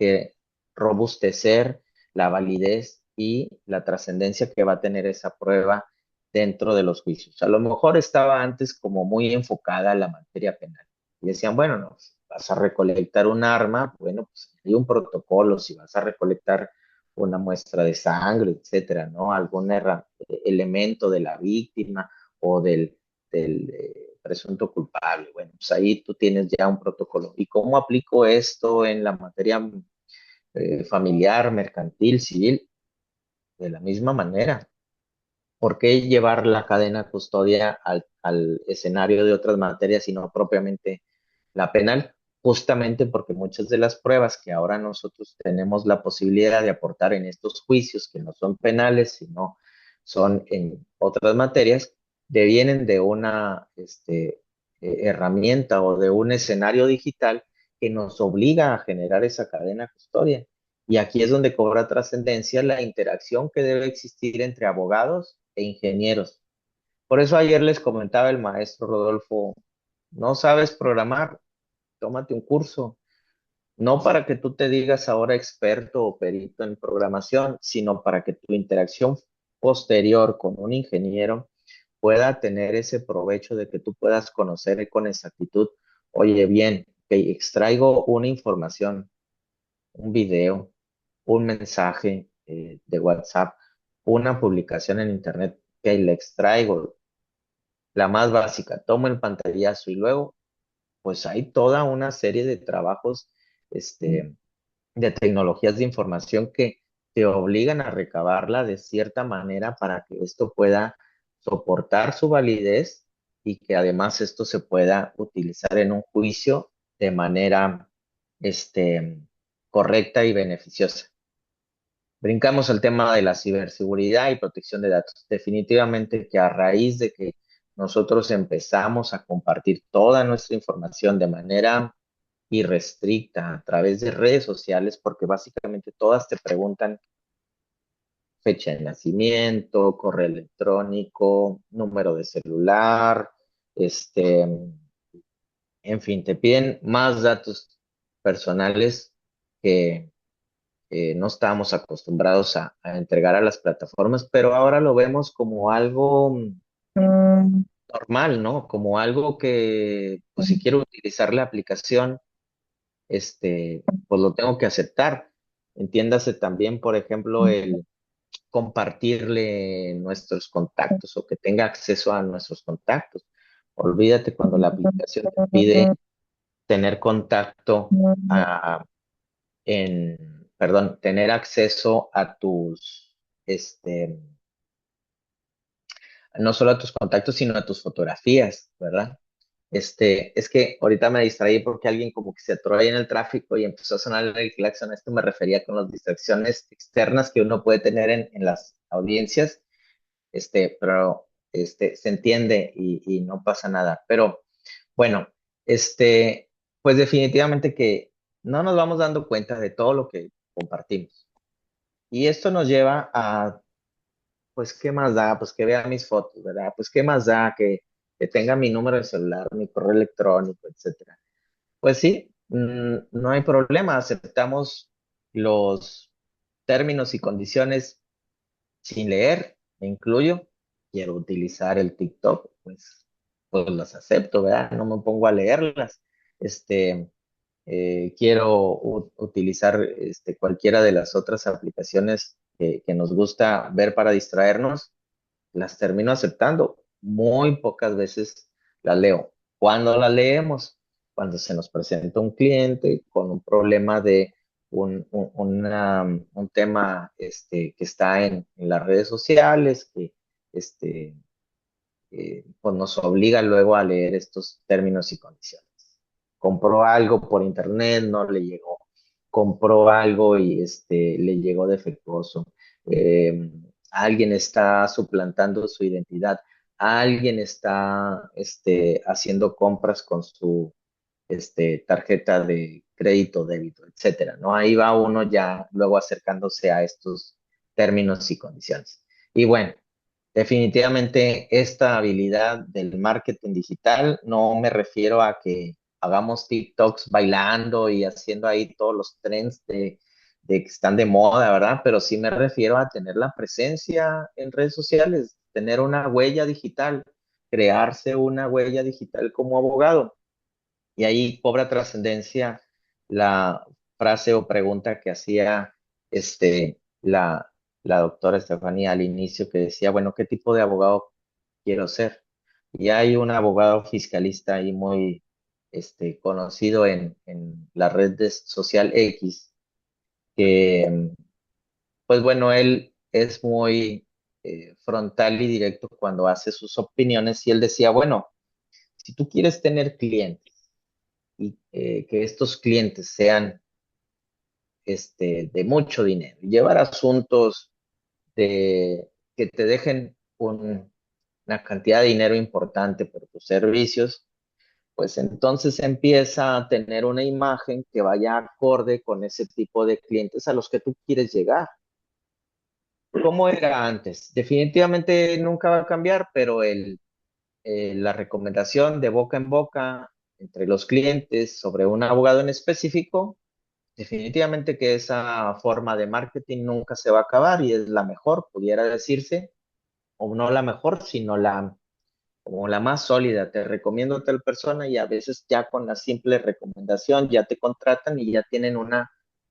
robustecer la validez y la trascendencia que va a tener esa prueba dentro de los juicios? A lo mejor estaba antes como muy enfocada a la materia penal y decían, bueno, no, si vas a recolectar un arma, bueno, pues hay un protocolo. Si vas a recolectar una muestra de sangre, etcétera, ¿no? Algún elemento de la víctima o del presunto culpable. Bueno, pues ahí tú tienes ya un protocolo. ¿Y cómo aplico esto en la materia familiar, mercantil, civil? De la misma manera. ¿Por qué llevar la cadena custodia al escenario de otras materias y no propiamente la penal? justamente porque muchas de las pruebas que ahora nosotros tenemos la posibilidad de aportar en estos juicios, que no son penales, sino son en otras materias, devienen de una herramienta o de un escenario digital que nos obliga a generar esa cadena custodia. Y aquí es donde cobra trascendencia la interacción que debe existir entre abogados e ingenieros. Por eso ayer les comentaba el maestro Rodolfo, no sabes programar, tómate un curso, no para que tú te digas ahora experto o perito en programación, sino para que tu interacción posterior con un ingeniero pueda tener ese provecho de que tú puedas conocer con exactitud, oye, bien, que extraigo una información, un video, un mensaje de WhatsApp, una publicación en Internet, que le extraigo la más básica, tomo el pantallazo y luego, pues hay toda una serie de trabajos, de tecnologías de información que te obligan a recabarla de cierta manera para que esto pueda soportar su validez y que además esto se pueda utilizar en un juicio de manera, este, correcta y beneficiosa. Brincamos al tema de la ciberseguridad y protección de datos. Definitivamente que a raíz de que nosotros empezamos a compartir toda nuestra información de manera irrestricta a través de redes sociales, porque básicamente todas te preguntan fecha de nacimiento, correo electrónico, número de celular, este, en fin, te piden más datos personales que no estábamos acostumbrados a entregar a las plataformas, pero ahora lo vemos como algo normal, ¿no? Como algo que, pues si quiero utilizar la aplicación, pues lo tengo que aceptar. Entiéndase también, por ejemplo, el compartirle nuestros contactos o que tenga acceso a nuestros contactos. Olvídate cuando la aplicación te pide tener contacto perdón, tener acceso a tus, no solo a tus contactos, sino a tus fotografías, ¿verdad? Es que ahorita me distraí porque alguien como que se atoró ahí en el tráfico y empezó a sonar el claxon. A esto me refería con las distracciones externas que uno puede tener en las audiencias, pero se entiende y no pasa nada. Pero bueno, pues definitivamente que no nos vamos dando cuenta de todo lo que compartimos. Y esto nos lleva a pues, ¿qué más da? Pues que vea mis fotos, ¿verdad? Pues, ¿qué más da? Que tenga mi número de celular, mi correo electrónico, etcétera. Pues sí, no hay problema, aceptamos los términos y condiciones sin leer, me incluyo. Quiero utilizar el TikTok, pues las acepto, ¿verdad? No me pongo a leerlas. Este, quiero utilizar cualquiera de las otras aplicaciones que nos gusta ver para distraernos, las termino aceptando. Muy pocas veces las leo. ¿Cuándo las leemos? Cuando se nos presenta un cliente con un problema de un tema que está en las redes sociales, que este, pues nos obliga luego a leer estos términos y condiciones. Compró algo por internet, no le llegó. Compró algo y le llegó defectuoso. Eh, Alguien está suplantando su identidad. Alguien está haciendo compras con su tarjeta de crédito, débito, etcétera, ¿no? Ahí va uno ya luego acercándose a estos términos y condiciones. Y bueno, definitivamente esta habilidad del marketing digital, no me refiero a que hagamos TikToks bailando y haciendo ahí todos los trends de que están de moda, ¿verdad? Pero sí me refiero a tener la presencia en redes sociales, tener una huella digital, crearse una huella digital como abogado. Y ahí cobra trascendencia la frase o pregunta que hacía la doctora Estefanía al inicio, que decía, bueno, ¿qué tipo de abogado quiero ser? Y hay un abogado fiscalista ahí muy conocido en la red social X, que, pues bueno, él es muy frontal y directo cuando hace sus opiniones y él decía, bueno, si tú quieres tener clientes, y que estos clientes sean de mucho dinero, llevar asuntos que te dejen una cantidad de dinero importante por tus servicios, pues entonces empieza a tener una imagen que vaya acorde con ese tipo de clientes a los que tú quieres llegar. ¿Cómo era antes? Definitivamente nunca va a cambiar, pero la recomendación de boca en boca entre los clientes sobre un abogado en específico, definitivamente que esa forma de marketing nunca se va a acabar y es la mejor, pudiera decirse, o no la mejor, sino como la más sólida. Te recomiendo a tal persona y a veces ya con la simple recomendación ya te contratan y ya tienen una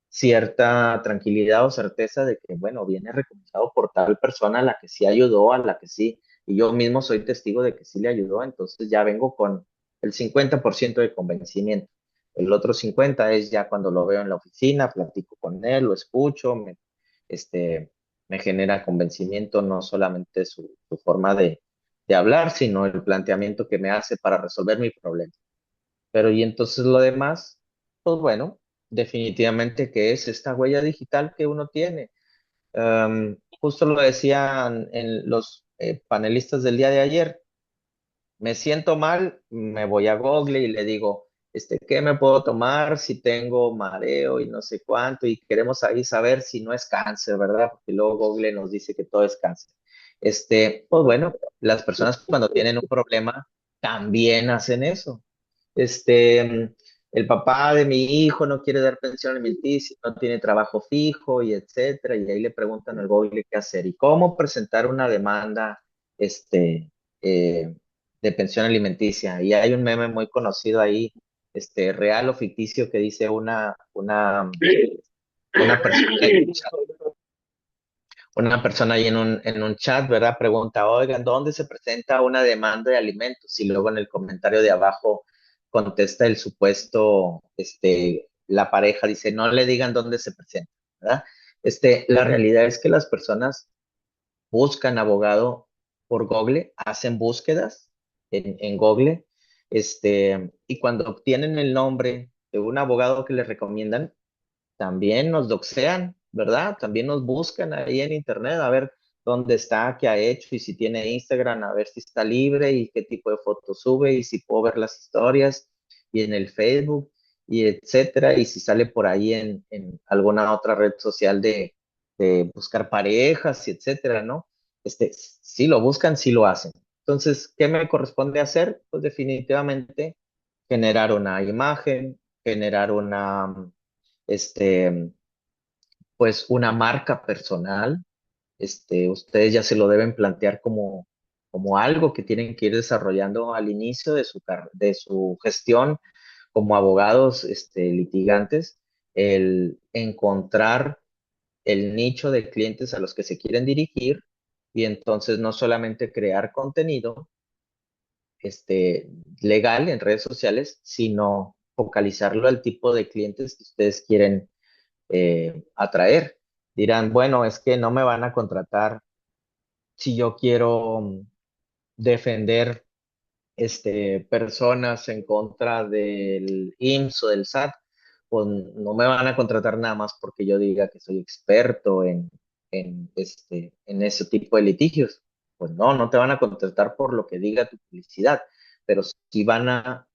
cierta tranquilidad o certeza de que, bueno, viene recomendado por tal persona a la que sí ayudó, a la que sí, y yo mismo soy testigo de que sí le ayudó, entonces ya vengo con el 50% de convencimiento. El otro 50 es ya cuando lo veo en la oficina, platico con él, lo escucho, este, me genera convencimiento, no solamente su forma de hablar, sino el planteamiento que me hace para resolver mi problema. Pero y entonces lo demás, pues bueno, definitivamente que es esta huella digital que uno tiene. Justo lo decían en los panelistas del día de ayer, me siento mal, me voy a Google y le digo, ¿qué me puedo tomar si tengo mareo y no sé cuánto? Y queremos ahí saber si no es cáncer, ¿verdad? Porque luego Google nos dice que todo es cáncer. Pues bueno, las personas cuando tienen un problema también hacen eso. El papá de mi hijo no quiere dar pensión alimenticia, no tiene trabajo fijo y etcétera, y ahí le preguntan al Google qué hacer y cómo presentar una demanda, eh, de pensión alimenticia. Y hay un meme muy conocido ahí, real o ficticio, que dice una persona una persona ahí en un chat, ¿verdad? Pregunta, oigan, ¿dónde se presenta una demanda de alimentos? Y luego en el comentario de abajo contesta el supuesto, la pareja dice, no le digan dónde se presenta, ¿verdad? La realidad es que las personas buscan abogado por Google, hacen búsquedas en Google, y cuando obtienen el nombre de un abogado que les recomiendan, también nos doxean, ¿verdad? También nos buscan ahí en internet a ver dónde está, qué ha hecho y si tiene Instagram, a ver si está libre y qué tipo de fotos sube y si puedo ver las historias y en el Facebook y etcétera, y si sale por ahí en alguna otra red social de buscar parejas y etcétera, ¿no? Si lo buscan, sí lo hacen. Entonces, ¿qué me corresponde hacer? Pues definitivamente generar una imagen, generar este, pues una marca personal. Ustedes ya se lo deben plantear como algo que tienen que ir desarrollando al inicio de su gestión como abogados, litigantes, el encontrar el nicho de clientes a los que se quieren dirigir y entonces no solamente crear contenido, legal en redes sociales, sino focalizarlo al tipo de clientes que ustedes quieren atraer. Dirán, bueno, es que no me van a contratar si yo quiero defender personas en contra del IMSS o del SAT, pues no me van a contratar nada más porque yo diga que soy experto en ese tipo de litigios. Pues no, no te van a contratar por lo que diga tu publicidad, pero sí van a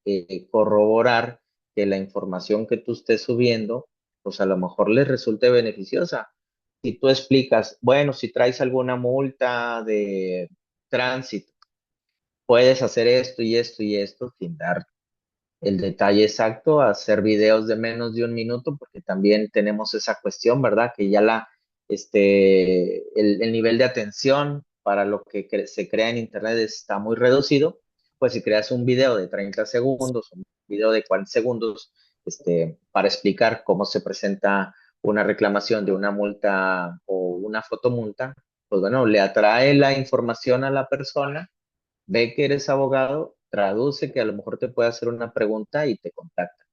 corroborar que la información que tú estés subiendo, pues a lo mejor les resulte beneficiosa. Si tú explicas, bueno, si traes alguna multa de tránsito, puedes hacer esto y esto y esto sin dar el detalle exacto, hacer videos de menos de un minuto, porque también tenemos esa cuestión, ¿verdad? Que ya el nivel de atención para lo que se crea en Internet está muy reducido. Pues si creas un video de 30 segundos, un video de 40 segundos, para explicar cómo se presenta una reclamación de una multa o una fotomulta, pues bueno, le atrae la información a la persona, ve que eres abogado, traduce que a lo mejor te puede hacer una pregunta y te contacta.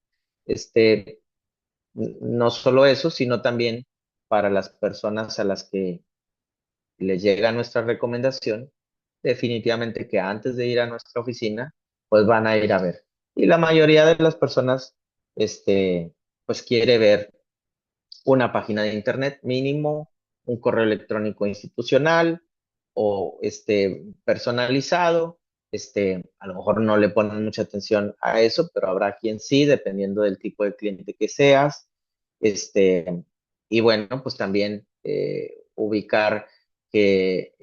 Este, no solo eso, sino también para las personas a las que les llega nuestra recomendación, definitivamente que antes de ir a nuestra oficina, pues van a ir a ver y la mayoría de las personas, pues quiere ver una página de internet mínimo, un correo electrónico institucional o personalizado. A lo mejor no le ponen mucha atención a eso, pero habrá quien sí, dependiendo del tipo de cliente que seas. Y bueno, pues también ubicar a qué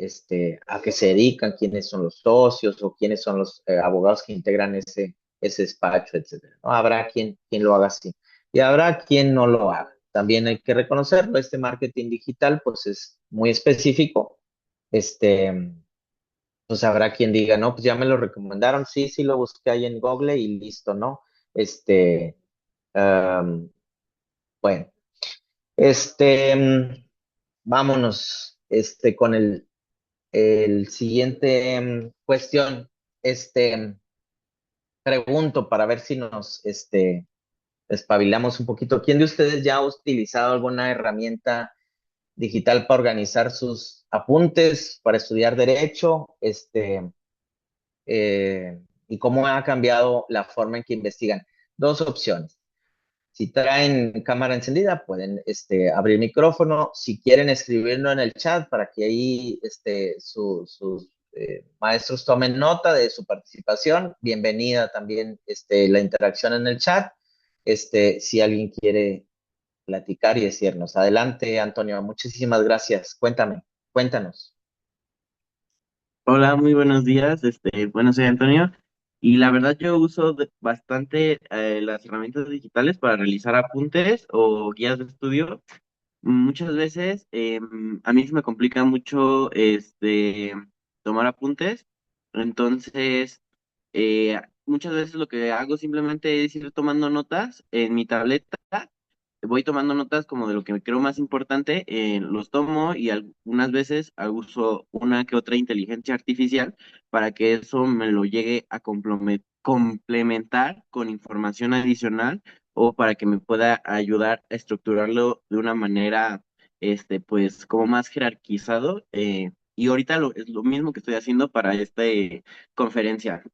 se dedican, quiénes son los socios o quiénes son los abogados que integran ese despacho, etcétera, ¿no? Habrá quien lo haga así y habrá quien no lo haga. También hay que reconocerlo, este marketing digital pues es muy específico. Este, pues habrá quien diga, no, pues ya me lo recomendaron, sí, sí lo busqué ahí en Google y listo, ¿no? Este, um, bueno, vámonos, con el siguiente cuestión. Pregunto para ver si nos, espabilamos un poquito. ¿Quién de ustedes ya ha utilizado alguna herramienta digital para organizar sus apuntes, para estudiar derecho, y cómo ha cambiado la forma en que investigan? Dos opciones. Si traen cámara encendida, pueden abrir micrófono. Si quieren escribirlo en el chat para que ahí sus maestros tomen nota de su participación, bienvenida también la interacción en el chat. Si alguien quiere platicar y decirnos. Adelante, Antonio, muchísimas gracias. Cuéntanos. Hola, muy buenos días. Bueno, soy Antonio y la verdad yo uso bastante las herramientas digitales para realizar apuntes o guías de estudio. Muchas veces a mí se me complica mucho tomar apuntes, entonces muchas veces lo que hago simplemente es ir tomando notas en mi tableta. Voy tomando notas como de lo que me creo más importante, los tomo y algunas veces uso una que otra inteligencia artificial para que eso me lo llegue a complementar con información adicional o para que me pueda ayudar a estructurarlo de una manera, pues como más jerarquizado. Y ahorita es lo mismo que estoy haciendo para esta conferencia.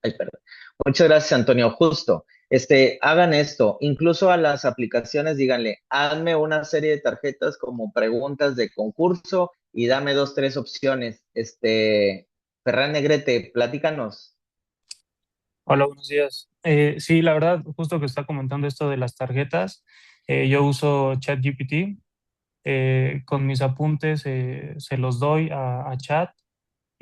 Ay, perdón. Muchas gracias, Antonio. Justo, hagan esto, incluso a las aplicaciones, díganle, hazme una serie de tarjetas como preguntas de concurso y dame dos, tres opciones. Ferran Negrete, platícanos. Hola, buenos días. Sí, la verdad, justo que está comentando esto de las tarjetas, yo uso ChatGPT. Con mis apuntes se los doy a Chat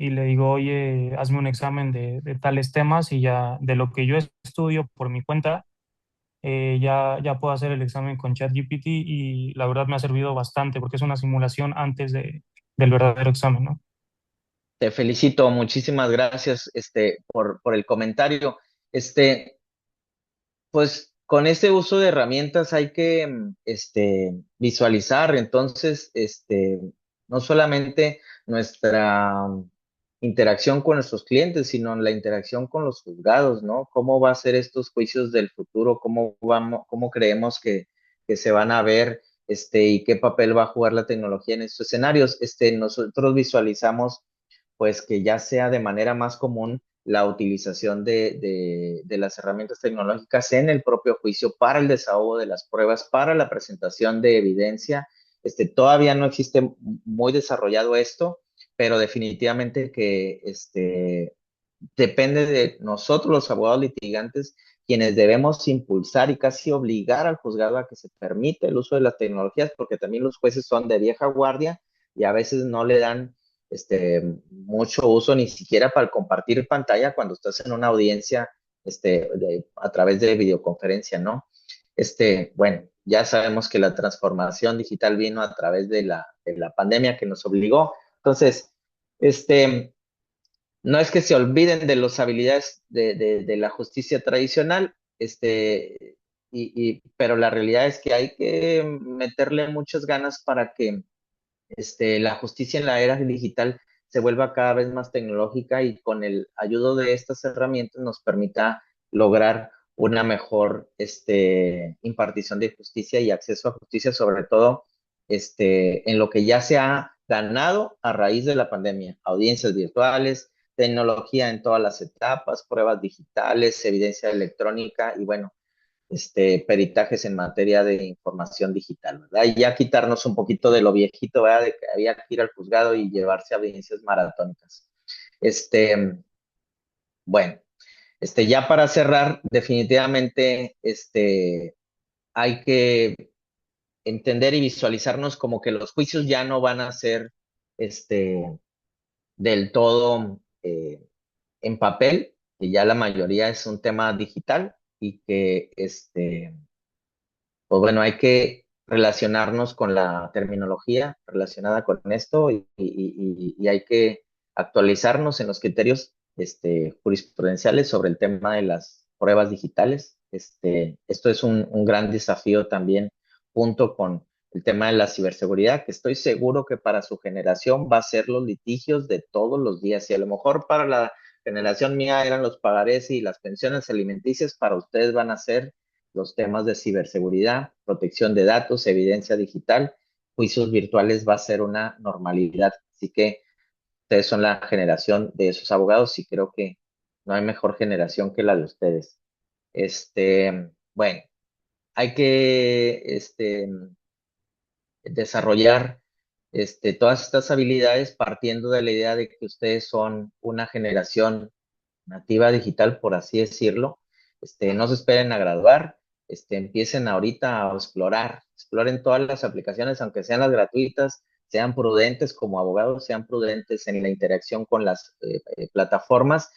y le digo, oye, hazme un examen de tales temas y ya de lo que yo estudio por mi cuenta, ya puedo hacer el examen con ChatGPT y la verdad me ha servido bastante porque es una simulación antes del verdadero examen, ¿no? Te felicito, muchísimas gracias, por el comentario. Pues con este uso de herramientas hay que visualizar, entonces, no solamente nuestra interacción con nuestros clientes, sino la interacción con los juzgados, ¿no? ¿Cómo va a ser estos juicios del futuro? ¿Cómo creemos que se van a ver, y qué papel va a jugar la tecnología en estos escenarios? Nosotros visualizamos pues que ya sea de manera más común la utilización de las herramientas tecnológicas en el propio juicio para el desahogo de las pruebas, para la presentación de evidencia. Todavía no existe muy desarrollado esto, pero definitivamente que depende de nosotros los abogados litigantes quienes debemos impulsar y casi obligar al juzgado a que se permita el uso de las tecnologías, porque también los jueces son de vieja guardia y a veces no le dan mucho uso ni siquiera para compartir pantalla cuando estás en una audiencia a través de videoconferencia, ¿no? Bueno, ya sabemos que la transformación digital vino a través de la pandemia que nos obligó. Entonces, no es que se olviden de las habilidades de la justicia tradicional, pero la realidad es que hay que meterle muchas ganas para que la justicia en la era digital se vuelva cada vez más tecnológica y con el ayuda de estas herramientas nos permita lograr una mejor impartición de justicia y acceso a justicia, sobre todo en lo que ya se ha ganado a raíz de la pandemia, audiencias virtuales, tecnología en todas las etapas, pruebas digitales, evidencia electrónica y bueno, peritajes en materia de información digital, ¿verdad? Y ya quitarnos un poquito de lo viejito, ¿verdad? De que había que ir al juzgado y llevarse audiencias maratónicas. Bueno, ya para cerrar, definitivamente, hay que entender y visualizarnos como que los juicios ya no van a ser, del todo en papel, que ya la mayoría es un tema digital y que, pues bueno, hay que relacionarnos con la terminología relacionada con esto y hay que actualizarnos en los criterios jurisprudenciales sobre el tema de las pruebas digitales. Esto es un gran desafío también junto con el tema de la ciberseguridad, que estoy seguro que para su generación va a ser los litigios de todos los días y a lo mejor para la generación mía eran los pagarés y las pensiones alimenticias, para ustedes van a ser los temas de ciberseguridad, protección de datos, evidencia digital, juicios virtuales va a ser una normalidad. Así que ustedes son la generación de esos abogados y creo que no hay mejor generación que la de ustedes. Bueno, hay que desarrollar todas estas habilidades partiendo de la idea de que ustedes son una generación nativa digital, por así decirlo. No se esperen a graduar, empiecen ahorita a exploren todas las aplicaciones, aunque sean las gratuitas, sean prudentes como abogados, sean prudentes en la interacción con las plataformas,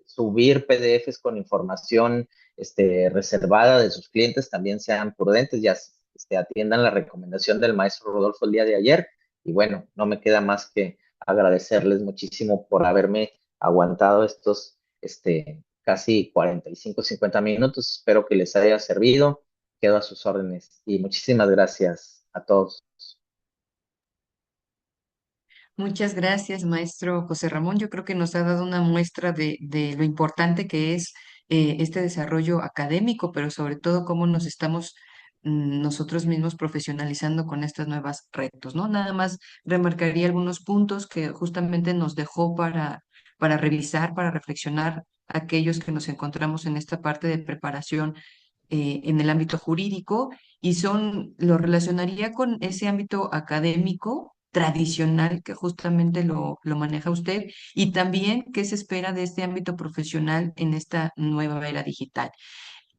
subir PDFs con información reservada de sus clientes, también sean prudentes, ya atiendan la recomendación del maestro Rodolfo el día de ayer, y bueno, no me queda más que agradecerles muchísimo por haberme aguantado estos casi 45, 50 minutos. Espero que les haya servido. Quedo a sus órdenes y muchísimas gracias a todos. Muchas gracias, maestro José Ramón. Yo creo que nos ha dado una muestra de lo importante que es este desarrollo académico, pero sobre todo cómo nos estamos nosotros mismos profesionalizando con estos nuevos retos, ¿no? Nada más remarcaría algunos puntos que justamente nos dejó para revisar, para reflexionar aquellos que nos encontramos en esta parte de preparación en el ámbito jurídico y lo relacionaría con ese ámbito académico tradicional que justamente lo maneja usted y también qué se espera de este ámbito profesional en esta nueva era digital.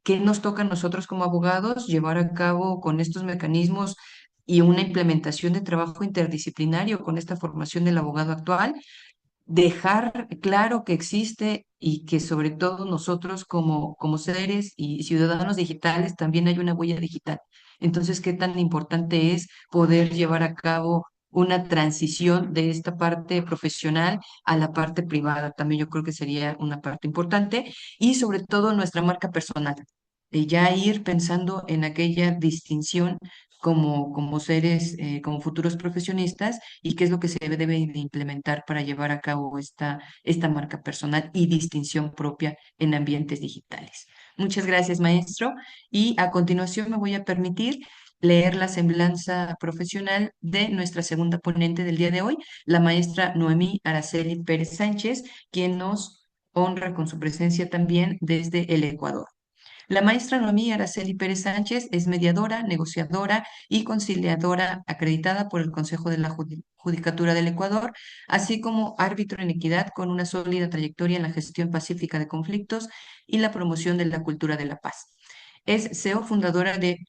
¿Qué nos toca a nosotros como abogados llevar a cabo con estos mecanismos y una implementación de trabajo interdisciplinario con esta formación del abogado actual? Dejar claro que existe y que sobre todo nosotros como seres y ciudadanos digitales también hay una huella digital. Entonces, ¿qué tan importante es poder llevar a cabo una transición de esta parte profesional a la parte privada? También yo creo que sería una parte importante y sobre todo nuestra marca personal. Ya ir pensando en aquella distinción como seres, como futuros profesionistas y qué es lo que se debe de implementar para llevar a cabo esta marca personal y distinción propia en ambientes digitales. Muchas gracias, maestro. Y a continuación me voy a permitir leer la semblanza profesional de nuestra segunda ponente del día de hoy, la maestra Noemí Araceli Pérez Sánchez, quien nos honra con su presencia también desde el Ecuador. La maestra Noemí Araceli Pérez Sánchez es mediadora, negociadora y conciliadora acreditada por el Consejo de la Judicatura del Ecuador, así como árbitro en equidad con una sólida trayectoria en la gestión pacífica de conflictos y la promoción de la cultura de la paz. Es CEO fundadora de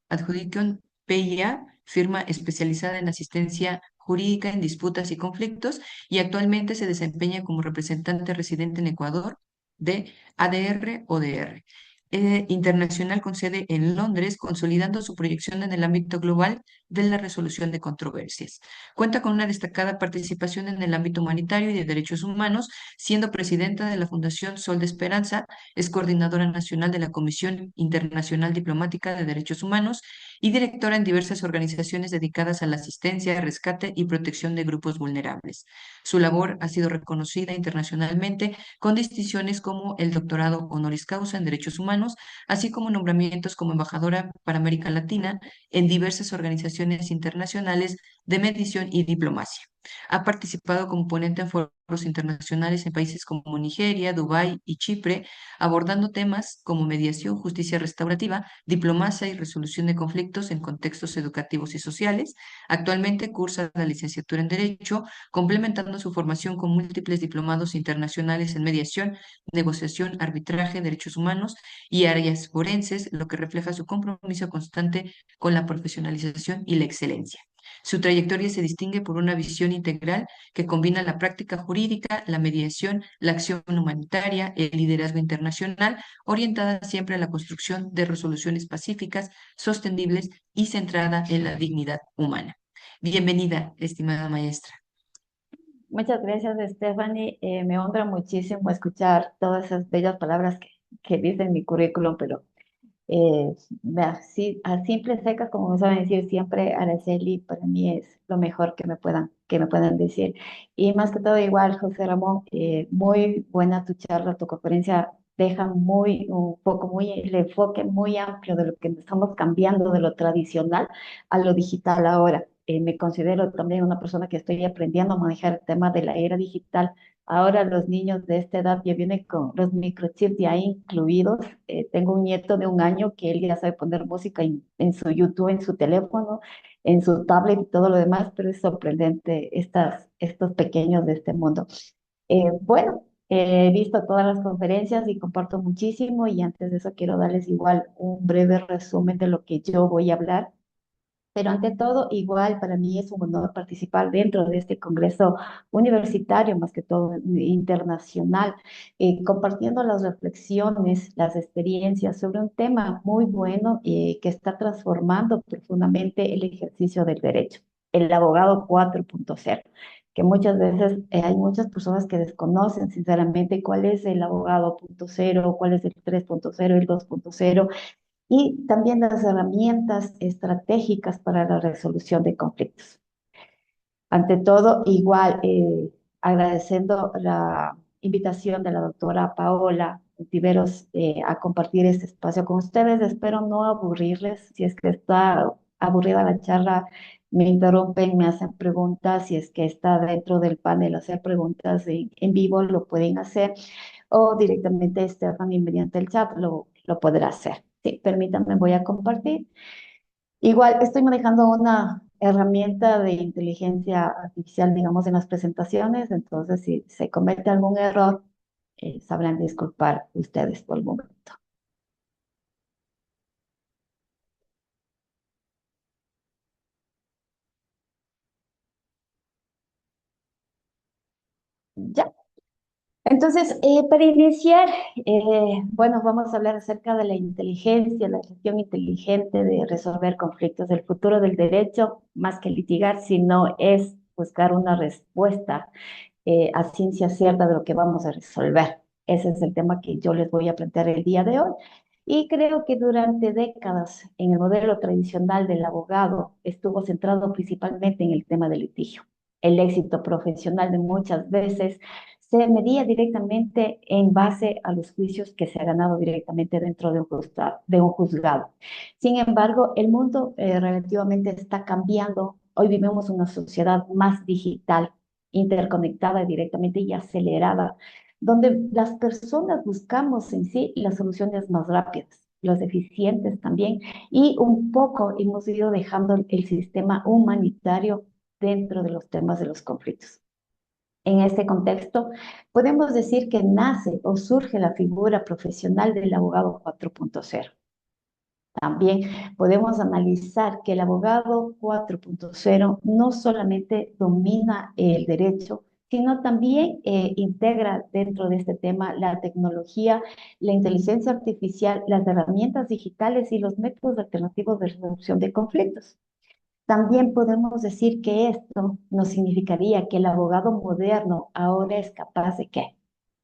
Adjudicon PIA, firma especializada en asistencia jurídica en disputas y conflictos, y actualmente se desempeña como representante residente en Ecuador de ADR-ODR internacional con sede en Londres, consolidando su proyección en el ámbito global de la resolución de controversias. Cuenta con una destacada participación en el ámbito humanitario y de derechos humanos, siendo presidenta de la Fundación Sol de Esperanza, es coordinadora nacional de la Comisión Internacional Diplomática de Derechos Humanos y directora en diversas organizaciones dedicadas a la asistencia, rescate y protección de grupos vulnerables. Su labor ha sido reconocida internacionalmente con distinciones como el doctorado honoris causa en Derechos Humanos, así como nombramientos como embajadora para América Latina en diversas organizaciones internacionales de mediación y diplomacia. Ha participado como ponente en foros internacionales en países como Nigeria, Dubái y Chipre, abordando temas como mediación, justicia restaurativa, diplomacia y resolución de conflictos en contextos educativos y sociales. Actualmente cursa la licenciatura en Derecho, complementando su formación con múltiples diplomados internacionales en mediación, negociación, arbitraje, derechos humanos y áreas forenses, lo que refleja su compromiso constante con la profesionalización y la excelencia. Su trayectoria se distingue por una visión integral que combina la práctica jurídica, la mediación, la acción humanitaria, el liderazgo internacional, orientada siempre a la construcción de resoluciones pacíficas, sostenibles y centrada en la dignidad humana. Bienvenida, estimada maestra. Muchas gracias, Stephanie. Me honra muchísimo escuchar todas esas bellas palabras que dice en mi currículum, pero así, a simple secas, como me saben decir siempre, Araceli, para mí es lo mejor que me puedan decir. Y más que todo, igual, José Ramón, muy buena tu charla, tu conferencia deja un poco muy, el enfoque muy amplio de lo que estamos cambiando de lo tradicional a lo digital ahora. Me considero también una persona que estoy aprendiendo a manejar el tema de la era digital. Ahora los niños de esta edad ya vienen con los microchips ya incluidos. Tengo un nieto de 1 año que él ya sabe poner música en su YouTube, en su teléfono, en su tablet y todo lo demás, pero es sorprendente estos pequeños de este mundo. Bueno, he visto todas las conferencias y comparto muchísimo y antes de eso quiero darles igual un breve resumen de lo que yo voy a hablar. Pero ante todo, igual para mí es un honor participar dentro de este congreso universitario, más que todo internacional, compartiendo las reflexiones, las experiencias sobre un tema muy bueno que está transformando profundamente el ejercicio del derecho, el abogado 4.0, que muchas veces hay muchas personas que desconocen sinceramente cuál es el abogado 0.0, cuál es el 3.0, el 2.0 y también las herramientas estratégicas para la resolución de conflictos. Ante todo, igual agradeciendo la invitación de la doctora Paola Tiveros a compartir este espacio con ustedes. Espero no aburrirles. Si es que está aburrida la charla, me interrumpen, me hacen preguntas. Si es que está dentro del panel hacer preguntas en vivo, lo pueden hacer. O directamente Stephanie mediante el chat lo podrá hacer. Sí, permítanme, voy a compartir. Igual estoy manejando una herramienta de inteligencia artificial, digamos, en las presentaciones, entonces si se comete algún error, sabrán disculpar ustedes por el momento. Ya. Entonces, para iniciar, bueno, vamos a hablar acerca de la inteligencia, la gestión inteligente de resolver conflictos. El futuro del derecho, más que litigar, sino es buscar una respuesta a ciencia cierta de lo que vamos a resolver. Ese es el tema que yo les voy a plantear el día de hoy. Y creo que durante décadas en el modelo tradicional del abogado estuvo centrado principalmente en el tema del litigio. El éxito profesional de muchas veces se medía directamente en base a los juicios que se ha ganado directamente dentro de un juzgado. Sin embargo, el mundo relativamente está cambiando. Hoy vivimos una sociedad más digital, interconectada directamente y acelerada, donde las personas buscamos en sí las soluciones más rápidas, las eficientes también, y un poco hemos ido dejando el sistema humanitario dentro de los temas de los conflictos. En este contexto, podemos decir que nace o surge la figura profesional del abogado 4.0. También podemos analizar que el abogado 4.0 no solamente domina el derecho, sino también integra dentro de este tema la tecnología, la inteligencia artificial, las herramientas digitales y los métodos alternativos de resolución de conflictos. También podemos decir que esto nos significaría que el abogado moderno ahora es capaz de ¿qué?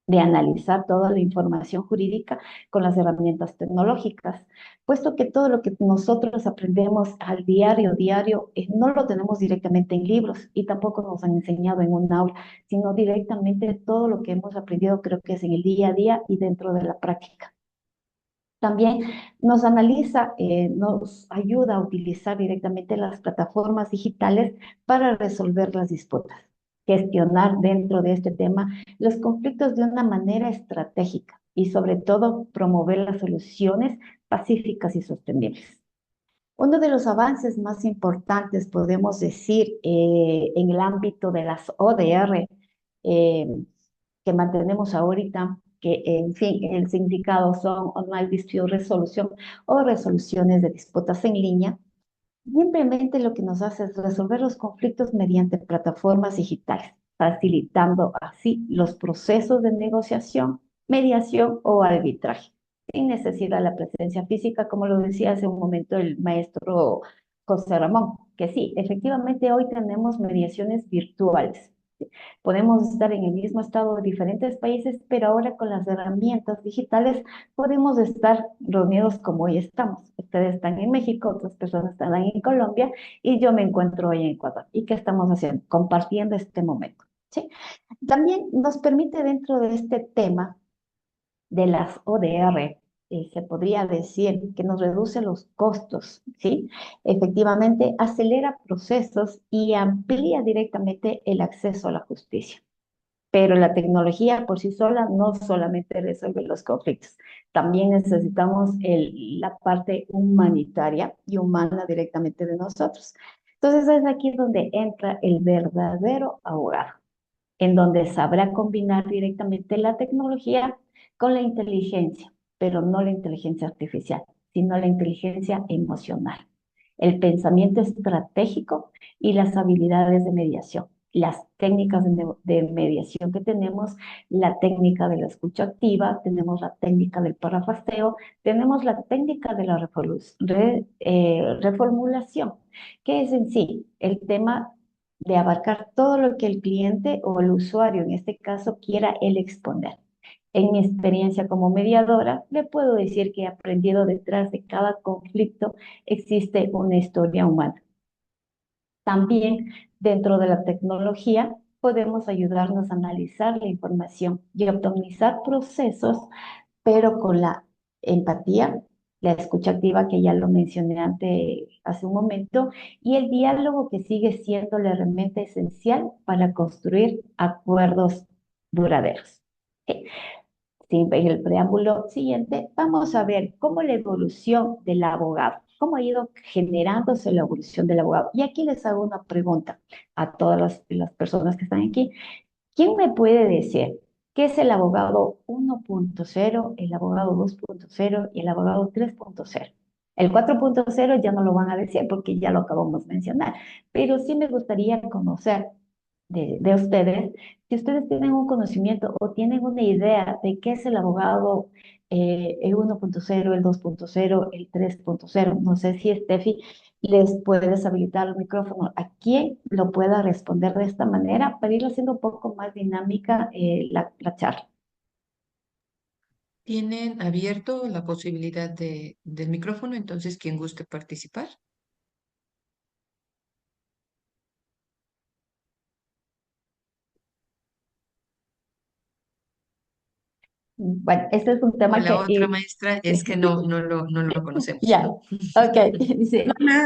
De analizar toda la información jurídica con las herramientas tecnológicas, puesto que todo lo que nosotros aprendemos al diario, no lo tenemos directamente en libros y tampoco nos han enseñado en un aula, sino directamente todo lo que hemos aprendido creo que es en el día a día y dentro de la práctica. También nos analiza, nos ayuda a utilizar directamente las plataformas digitales para resolver las disputas, gestionar dentro de este tema los conflictos de una manera estratégica y sobre todo promover las soluciones pacíficas y sostenibles. Uno de los avances más importantes, podemos decir, en el ámbito de las ODR eh, que mantenemos ahorita, que en fin, el significado son Online Dispute Resolution o resoluciones de disputas en línea, simplemente lo que nos hace es resolver los conflictos mediante plataformas digitales, facilitando así los procesos de negociación, mediación o arbitraje, sin necesidad de la presencia física, como lo decía hace un momento el maestro José Ramón, que sí, efectivamente hoy tenemos mediaciones virtuales. Podemos estar en el mismo estado de diferentes países, pero ahora con las herramientas digitales podemos estar reunidos como hoy estamos. Ustedes están en México, otras personas están en Colombia y yo me encuentro hoy en Ecuador. ¿Y qué estamos haciendo? Compartiendo este momento. ¿Sí? También nos permite dentro de este tema de las ODR, se podría decir que nos reduce los costos, ¿sí? Efectivamente, acelera procesos y amplía directamente el acceso a la justicia. Pero la tecnología por sí sola no solamente resuelve los conflictos, también necesitamos la parte humanitaria y humana directamente de nosotros. Entonces es aquí donde entra el verdadero abogado, en donde sabrá combinar directamente la tecnología con la inteligencia, pero no la inteligencia artificial, sino la inteligencia emocional, el pensamiento estratégico y las habilidades de mediación. Las técnicas de mediación que tenemos, la técnica de la escucha activa, tenemos la técnica del parafraseo, tenemos la técnica de la reformulación, que es en sí el tema de abarcar todo lo que el cliente o el usuario, en este caso, quiera él exponer. En mi experiencia como mediadora, le puedo decir que he aprendido detrás de cada conflicto existe una historia humana. También dentro de la tecnología podemos ayudarnos a analizar la información y optimizar procesos, pero con la empatía, la escucha activa que ya lo mencioné hace un momento, y el diálogo que sigue siendo la herramienta esencial para construir acuerdos duraderos. Ok. Sin el preámbulo siguiente, vamos a ver cómo la evolución del abogado, cómo ha ido generándose la evolución del abogado. Y aquí les hago una pregunta a todas las personas que están aquí. ¿Quién me puede decir qué es el abogado 1.0, el abogado 2.0 y el abogado 3.0? El 4.0 ya no lo van a decir porque ya lo acabamos de mencionar, pero sí me gustaría conocer de ustedes, si ustedes tienen un conocimiento o tienen una idea de qué es el abogado, el 1.0, el 2.0, el 3.0. No sé si Steffi les puedes habilitar el micrófono a quien lo pueda responder de esta manera para ir haciendo un poco más dinámica la charla. Tienen abierto la posibilidad del micrófono, entonces quien guste participar. Bueno, este es un O tema la que... otra maestra es que no lo conocemos. ya, ok, sí,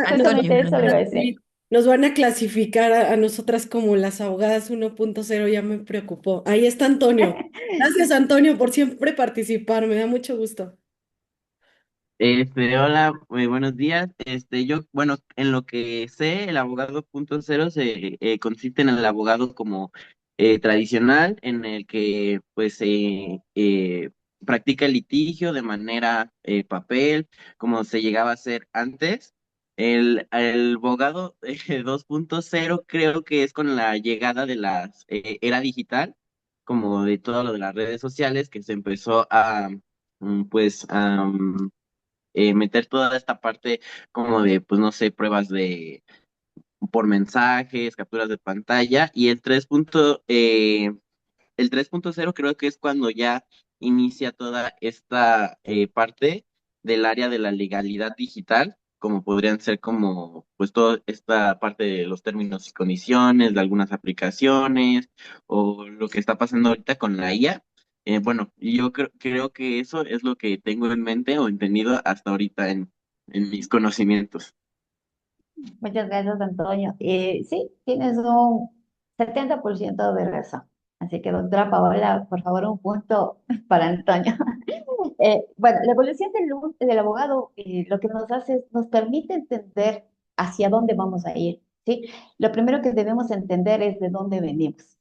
Antonio, justamente eso le iba a decir. Sí, nos van a clasificar a nosotras como las abogadas 1.0, ya me preocupó. Ahí está Antonio. Gracias, Antonio, por siempre participar, me da mucho gusto. Hola, buenos días. Yo, bueno, en lo que sé, el abogado punto cero consiste en el abogado como tradicional, en el que pues practica el litigio de manera papel, como se llegaba a hacer antes. El abogado 2.0 creo que es con la llegada de la era digital, como de todo lo de las redes sociales, que se empezó a pues meter toda esta parte como de, pues no sé, pruebas de por mensajes, capturas de pantalla, y el 3.0 creo que es cuando ya inicia toda esta parte del área de la legalidad digital, como podrían ser como, pues toda esta parte de los términos y condiciones de algunas aplicaciones, o lo que está pasando ahorita con la IA. Bueno, yo creo que eso es lo que tengo en mente o entendido hasta ahorita en mis conocimientos. Muchas gracias, Antonio. Sí, tienes un 70% de razón. Así que, doctora Paola, por favor, un punto para Antonio. Bueno, la evolución del abogado lo que nos hace es, nos permite entender hacia dónde vamos a ir, ¿sí? Lo primero que debemos entender es de dónde venimos.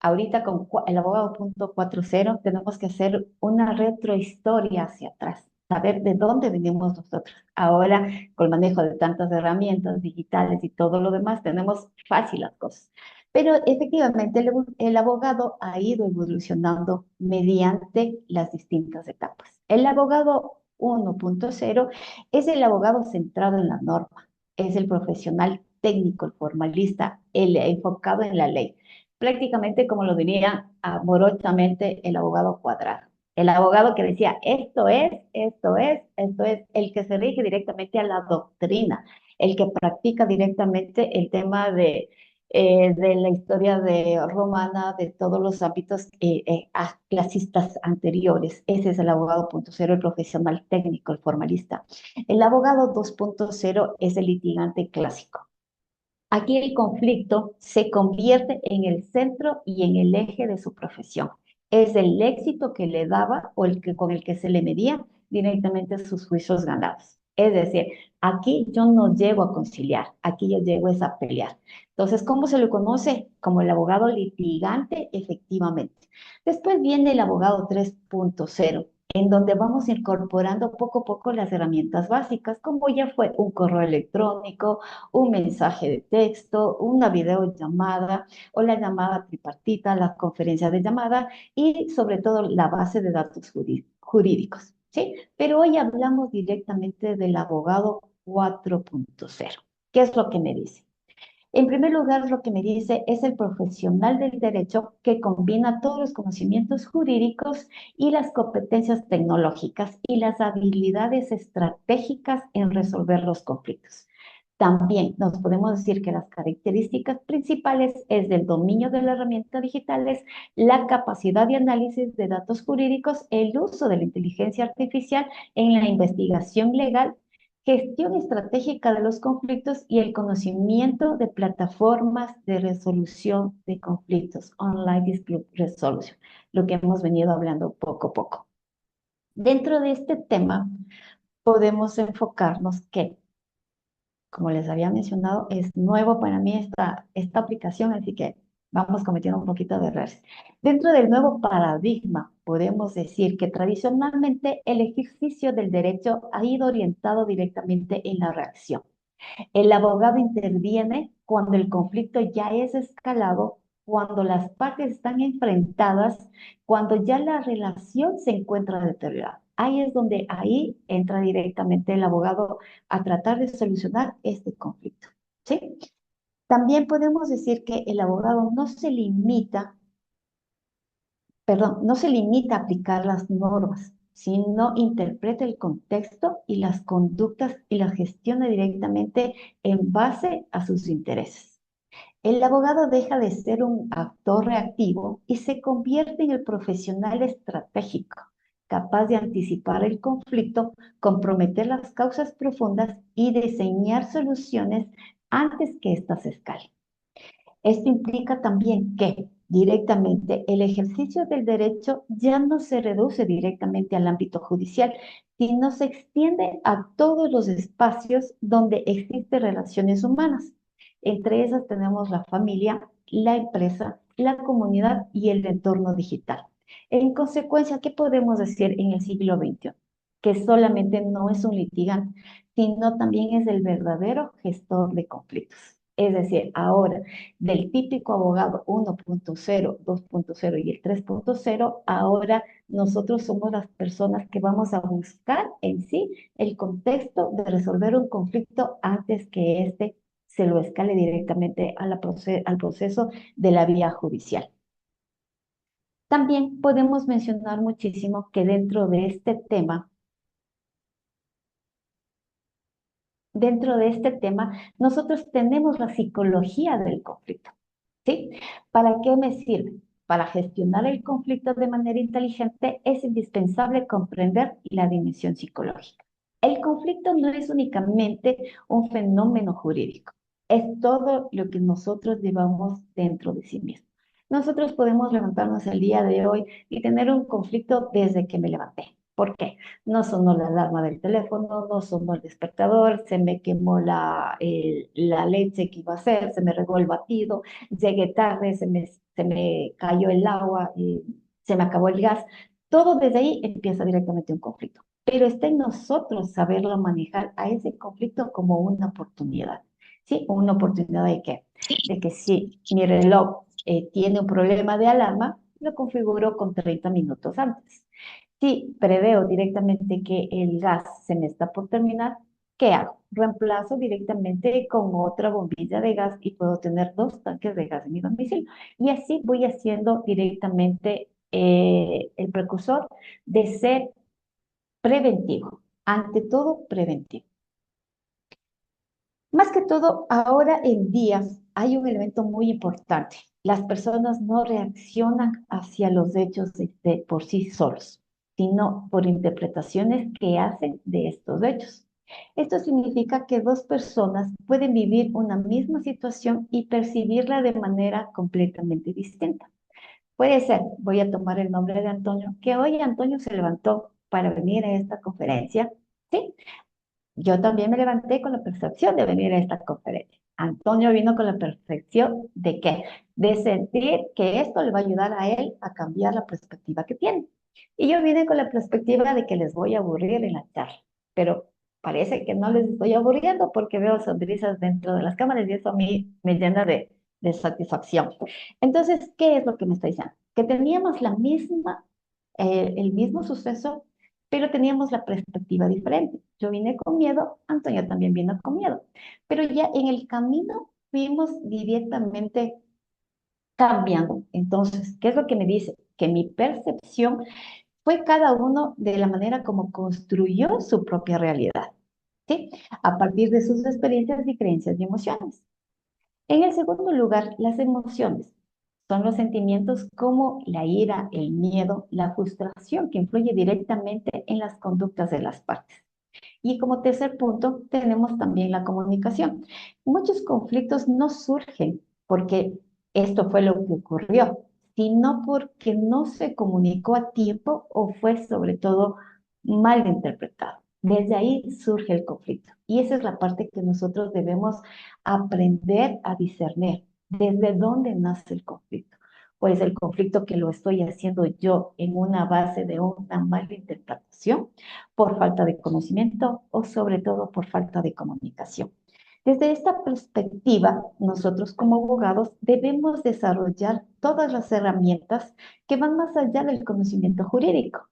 Ahorita con el abogado 4.0 tenemos que hacer una retrohistoria hacia atrás, saber de dónde venimos nosotros. Ahora, con el manejo de tantas herramientas digitales y todo lo demás, tenemos fácil las cosas. Pero efectivamente el abogado ha ido evolucionando mediante las distintas etapas. El abogado 1.0 es el abogado centrado en la norma, es el profesional técnico, el formalista, el enfocado en la ley, prácticamente como lo diría amorosamente el abogado Cuadrado. El abogado que decía, esto es, esto es, esto es, el que se rige directamente a la doctrina, el que practica directamente el tema de la historia romana, de todos los ámbitos clasistas anteriores. Ese es el abogado 0.0, el profesional técnico, el formalista. El abogado 2.0 es el litigante clásico. Aquí el conflicto se convierte en el centro y en el eje de su profesión. Es el éxito que le daba o con el que se le medía directamente sus juicios ganados. Es decir, aquí yo no llego a conciliar, aquí yo llego es a pelear. Entonces, ¿cómo se le conoce? Como el abogado litigante, efectivamente. Después viene el abogado 3.0, en donde vamos incorporando poco a poco las herramientas básicas, como ya fue un correo electrónico, un mensaje de texto, una videollamada o la llamada tripartita, la conferencia de llamada y sobre todo la base de datos jurídicos, ¿sí? Pero hoy hablamos directamente del abogado 4.0. ¿Qué es lo que me dice? En primer lugar, lo que me dice es el profesional del derecho que combina todos los conocimientos jurídicos y las competencias tecnológicas y las habilidades estratégicas en resolver los conflictos. También nos podemos decir que las características principales es del dominio de las herramientas digitales, la capacidad de análisis de datos jurídicos, el uso de la inteligencia artificial en la investigación legal, gestión estratégica de los conflictos y el conocimiento de plataformas de resolución de conflictos, online dispute resolution, lo que hemos venido hablando poco a poco. Dentro de este tema podemos enfocarnos que, como les había mencionado, es nuevo para mí esta aplicación, así que vamos cometiendo un poquito de errores. Dentro del nuevo paradigma, podemos decir que tradicionalmente el ejercicio del derecho ha ido orientado directamente en la reacción. El abogado interviene cuando el conflicto ya es escalado, cuando las partes están enfrentadas, cuando ya la relación se encuentra deteriorada. Ahí es donde ahí entra directamente el abogado a tratar de solucionar este conflicto, ¿sí? También podemos decir que el abogado no se limita a aplicar las normas, sino interpreta el contexto y las conductas y las gestiona directamente en base a sus intereses. El abogado deja de ser un actor reactivo y se convierte en el profesional estratégico, capaz de anticipar el conflicto, comprometer las causas profundas y diseñar soluciones antes que éstas escalen. Esto implica también que directamente el ejercicio del derecho ya no se reduce directamente al ámbito judicial, sino se extiende a todos los espacios donde existen relaciones humanas. Entre esas tenemos la familia, la empresa, la comunidad y el entorno digital. En consecuencia, ¿qué podemos decir en el siglo XXI? Que solamente no es un litigante, sino también es el verdadero gestor de conflictos. Es decir, ahora del típico abogado 1.0, 2.0 y el 3.0, ahora nosotros somos las personas que vamos a buscar en sí el contexto de resolver un conflicto antes que éste se lo escale directamente al proceso de la vía judicial. También podemos mencionar muchísimo que dentro de este tema, nosotros tenemos la psicología del conflicto, ¿sí? ¿Para qué me sirve? para gestionar el conflicto de manera inteligente es indispensable comprender la dimensión psicológica. El conflicto no es únicamente un fenómeno jurídico, es todo lo que nosotros llevamos dentro de sí mismo. Nosotros podemos levantarnos el día de hoy y tener un conflicto desde que me levanté. ¿Por qué? No sonó la alarma del teléfono, no sonó el despertador, se me quemó la leche que iba a hacer, se me regó el batido, llegué tarde, se me cayó el agua, se me acabó el gas. Todo desde ahí empieza directamente un conflicto. Pero está en nosotros saberlo manejar a ese conflicto como una oportunidad. ¿Sí? Una oportunidad de qué? De que si mi reloj tiene un problema de alarma, lo configuro con 30 minutos antes. Si preveo directamente que el gas se me está por terminar, ¿qué hago? Reemplazo directamente con otra bombilla de gas y puedo tener 2 tanques de gas en mi domicilio. Y así voy haciendo directamente el precursor de ser preventivo. Ante todo, preventivo. Más que todo, ahora en día hay un elemento muy importante. Las personas no reaccionan hacia los hechos por sí solos, sino por interpretaciones que hacen de estos hechos. Esto significa que dos personas pueden vivir una misma situación y percibirla de manera completamente distinta. Puede ser, voy a tomar el nombre de Antonio, que hoy Antonio se levantó para venir a esta conferencia, ¿sí? Yo también me levanté con la percepción de venir a esta conferencia. Antonio vino con la percepción de qué? De sentir que esto le va a ayudar a él a cambiar la perspectiva que tiene. Y yo vine con la perspectiva de que les voy a aburrir en la charla. Pero parece que no les estoy aburriendo porque veo sonrisas dentro de las cámaras y eso a mí me llena de satisfacción. Entonces, ¿qué es lo que me está diciendo? Que teníamos el mismo suceso, pero teníamos la perspectiva diferente. Yo vine con miedo, Antonio también vino con miedo, pero ya en el camino fuimos directamente cambiando. Entonces, ¿qué es lo que me dice? Que mi percepción fue cada uno de la manera como construyó su propia realidad, ¿sí? A partir de sus experiencias y creencias y emociones. En el segundo lugar, las emociones. Son los sentimientos como la ira, el miedo, la frustración que influye directamente en las conductas de las partes. Y como tercer punto, tenemos también la comunicación. Muchos conflictos no surgen porque esto fue lo que ocurrió, sino porque no se comunicó a tiempo o fue sobre todo mal interpretado. Desde ahí surge el conflicto. Y esa es la parte que nosotros debemos aprender a discernir. ¿Desde dónde nace el conflicto? Pues el conflicto que lo estoy haciendo yo en una base de una mala interpretación, por falta de conocimiento o sobre todo por falta de comunicación. Desde esta perspectiva, nosotros como abogados debemos desarrollar todas las herramientas que van más allá del conocimiento jurídico.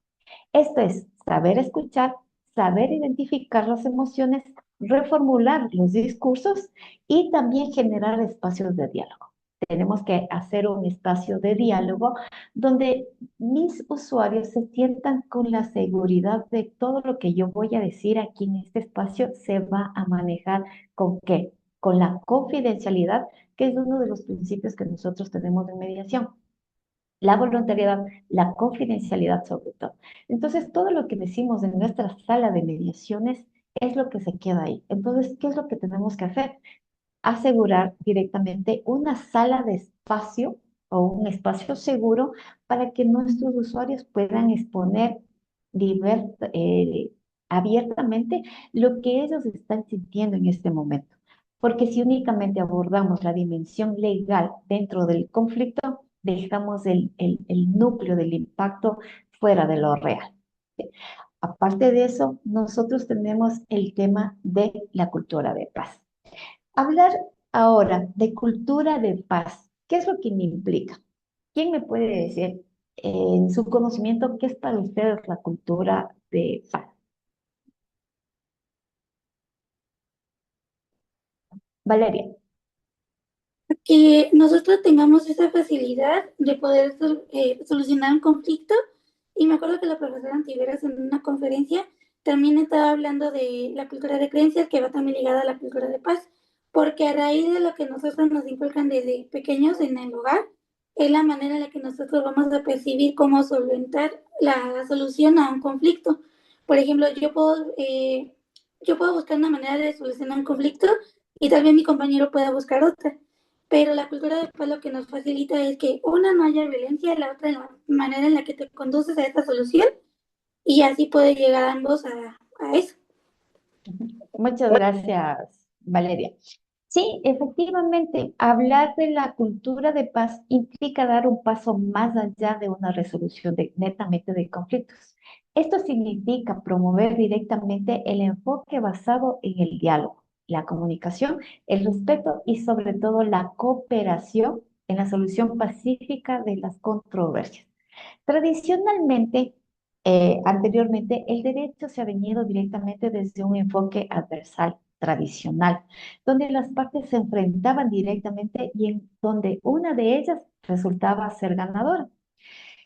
Esto es saber escuchar, saber identificar las emociones, reformular los discursos y también generar espacios de diálogo. Tenemos que hacer un espacio de diálogo donde mis usuarios se sientan con la seguridad de todo lo que yo voy a decir aquí en este espacio se va a manejar con qué, con la confidencialidad, que es uno de los principios que nosotros tenemos de mediación. La voluntariedad, la confidencialidad sobre todo. Entonces, todo lo que decimos en nuestra sala de mediaciones es lo que se queda ahí. Entonces, ¿qué es lo que tenemos que hacer? Asegurar directamente una sala de espacio o un espacio seguro para que nuestros usuarios puedan exponer abiertamente lo que ellos están sintiendo en este momento. Porque si únicamente abordamos la dimensión legal dentro del conflicto, dejamos el núcleo del impacto fuera de lo real. Aparte de eso, nosotros tenemos el tema de la cultura de paz. Hablar ahora de cultura de paz, ¿qué es lo que me implica? ¿Quién me puede decir en su conocimiento qué es para ustedes la cultura de paz? Valeria. Que nosotros tengamos esa facilidad de poder solucionar un conflicto. Y me acuerdo que la profesora Antiveros en una conferencia también estaba hablando de la cultura de creencias, que va también ligada a la cultura de paz, porque a raíz de lo que nosotros nos inculcan desde pequeños en el hogar, es la manera en la que nosotros vamos a percibir cómo solventar la solución a un conflicto. Por ejemplo, yo puedo buscar una manera de solucionar un conflicto y tal vez mi compañero pueda buscar otra. Pero la cultura de paz lo que nos facilita es que una no haya violencia, la otra en la manera en la que te conduces a esta solución y así puede llegar ambos a eso. Muchas gracias, Valeria. Sí, efectivamente, hablar de la cultura de paz implica dar un paso más allá de una resolución netamente de conflictos. Esto significa promover directamente el enfoque basado en el diálogo, la comunicación, el respeto y sobre todo la cooperación en la solución pacífica de las controversias. Tradicionalmente, anteriormente, el derecho se ha venido directamente desde un enfoque adversal tradicional, donde las partes se enfrentaban directamente y en donde una de ellas resultaba ser ganadora.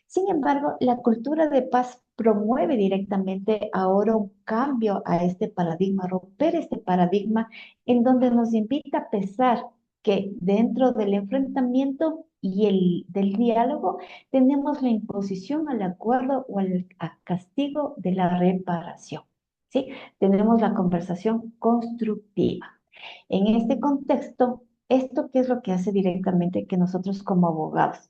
Sin embargo, la cultura de paz promueve directamente ahora un cambio a este paradigma, romper este paradigma en donde nos invita a pensar que dentro del enfrentamiento y del diálogo tenemos la imposición al acuerdo o al castigo de la reparación. ¿Sí? Tenemos la conversación constructiva. En este contexto, ¿esto qué es lo que hace directamente que nosotros como abogados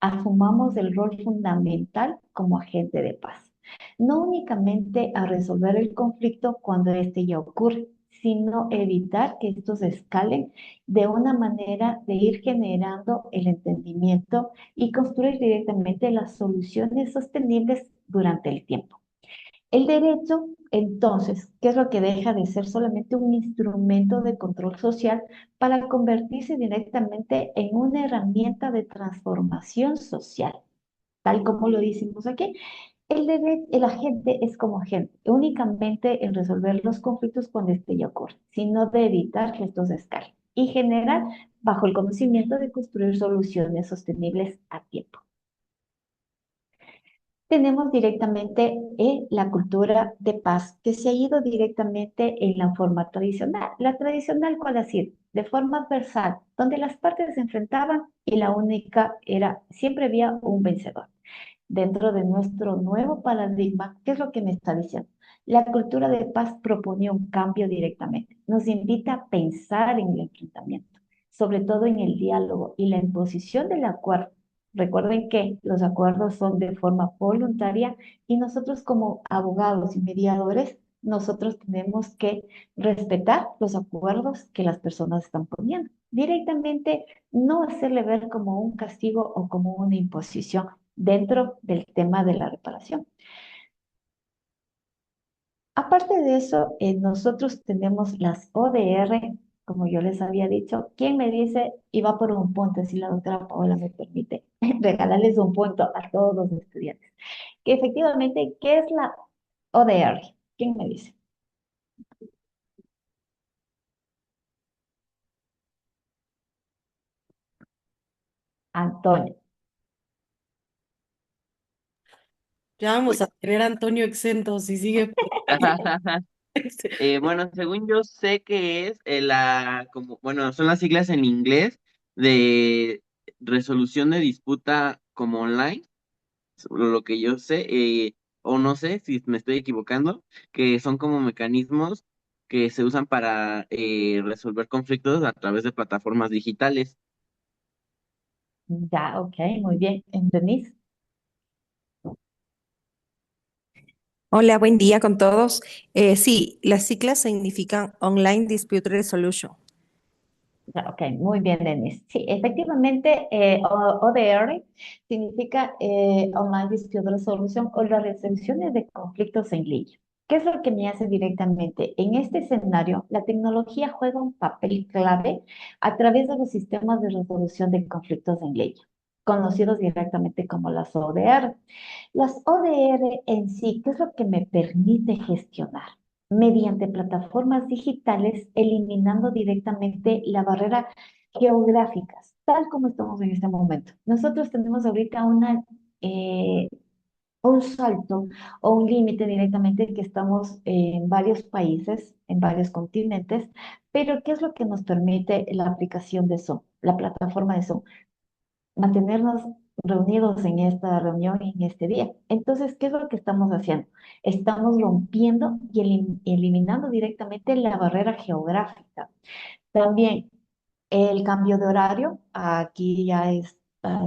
asumamos el rol fundamental como agente de paz? No únicamente a resolver el conflicto cuando éste ya ocurre, sino evitar que estos escalen de una manera de ir generando el entendimiento y construir directamente las soluciones sostenibles durante el tiempo. El derecho, entonces, ¿qué es lo que deja de ser solamente un instrumento de control social para convertirse directamente en una herramienta de transformación social? Tal como lo decimos aquí, el agente es como agente, únicamente en resolver los conflictos cuando este ya ocurre, sino de evitar que estos escalen y generar, bajo el conocimiento de construir soluciones sostenibles a tiempo. Tenemos directamente la cultura de paz que se ha ido directamente en la forma tradicional. La tradicional, ¿cuál ha sido? De forma adversal, donde las partes se enfrentaban y la única era, siempre había un vencedor. Dentro de nuestro nuevo paradigma, ¿qué es lo que me está diciendo? La cultura de paz propone un cambio directamente. Nos invita a pensar en el enfrentamiento, sobre todo en el diálogo y la imposición del acuerdo. Recuerden que los acuerdos son de forma voluntaria y nosotros como abogados y mediadores, nosotros tenemos que respetar los acuerdos que las personas están poniendo. Directamente no hacerle ver como un castigo o como una imposición dentro del tema de la reparación. Aparte de eso, nosotros tenemos las ODR, como yo les había dicho. ¿Quién me dice y va por un punto? Si la doctora Paola me permite regalarles un punto a todos los estudiantes. Que efectivamente, ¿qué es la ODR? ¿Quién me dice? Antonio. Ya vamos a tener a Antonio exento si sigue por Bueno, según yo sé que es como, bueno, son las siglas en inglés de resolución de disputa como online, lo que yo sé, o no sé si me estoy equivocando, que son como mecanismos que se usan para resolver conflictos a través de plataformas digitales. Ya, ok, muy bien. ¿Entendís? Hola, buen día con todos. Sí, las siglas significan Online Dispute Resolution. Ya, ok, muy bien, Denise. Sí, efectivamente, ODR significa Online Dispute Resolution o las resoluciones de conflictos en línea. ¿Qué es lo que me hace directamente? En este escenario, la tecnología juega un papel clave a través de los sistemas de resolución de conflictos en línea, conocidos directamente como las ODR. Las ODR en sí, ¿qué es lo que me permite gestionar? Mediante plataformas digitales, eliminando directamente la barrera geográfica, tal como estamos en este momento. Nosotros tenemos ahorita eh, un salto o un límite directamente que estamos en varios países, en varios continentes, pero ¿qué es lo que nos permite la aplicación de Zoom, la plataforma de Zoom? mantenernos reunidos en esta reunión, en este día. Entonces, ¿qué es lo que estamos haciendo? Estamos rompiendo y eliminando directamente la barrera geográfica. También el cambio de horario, aquí ya es,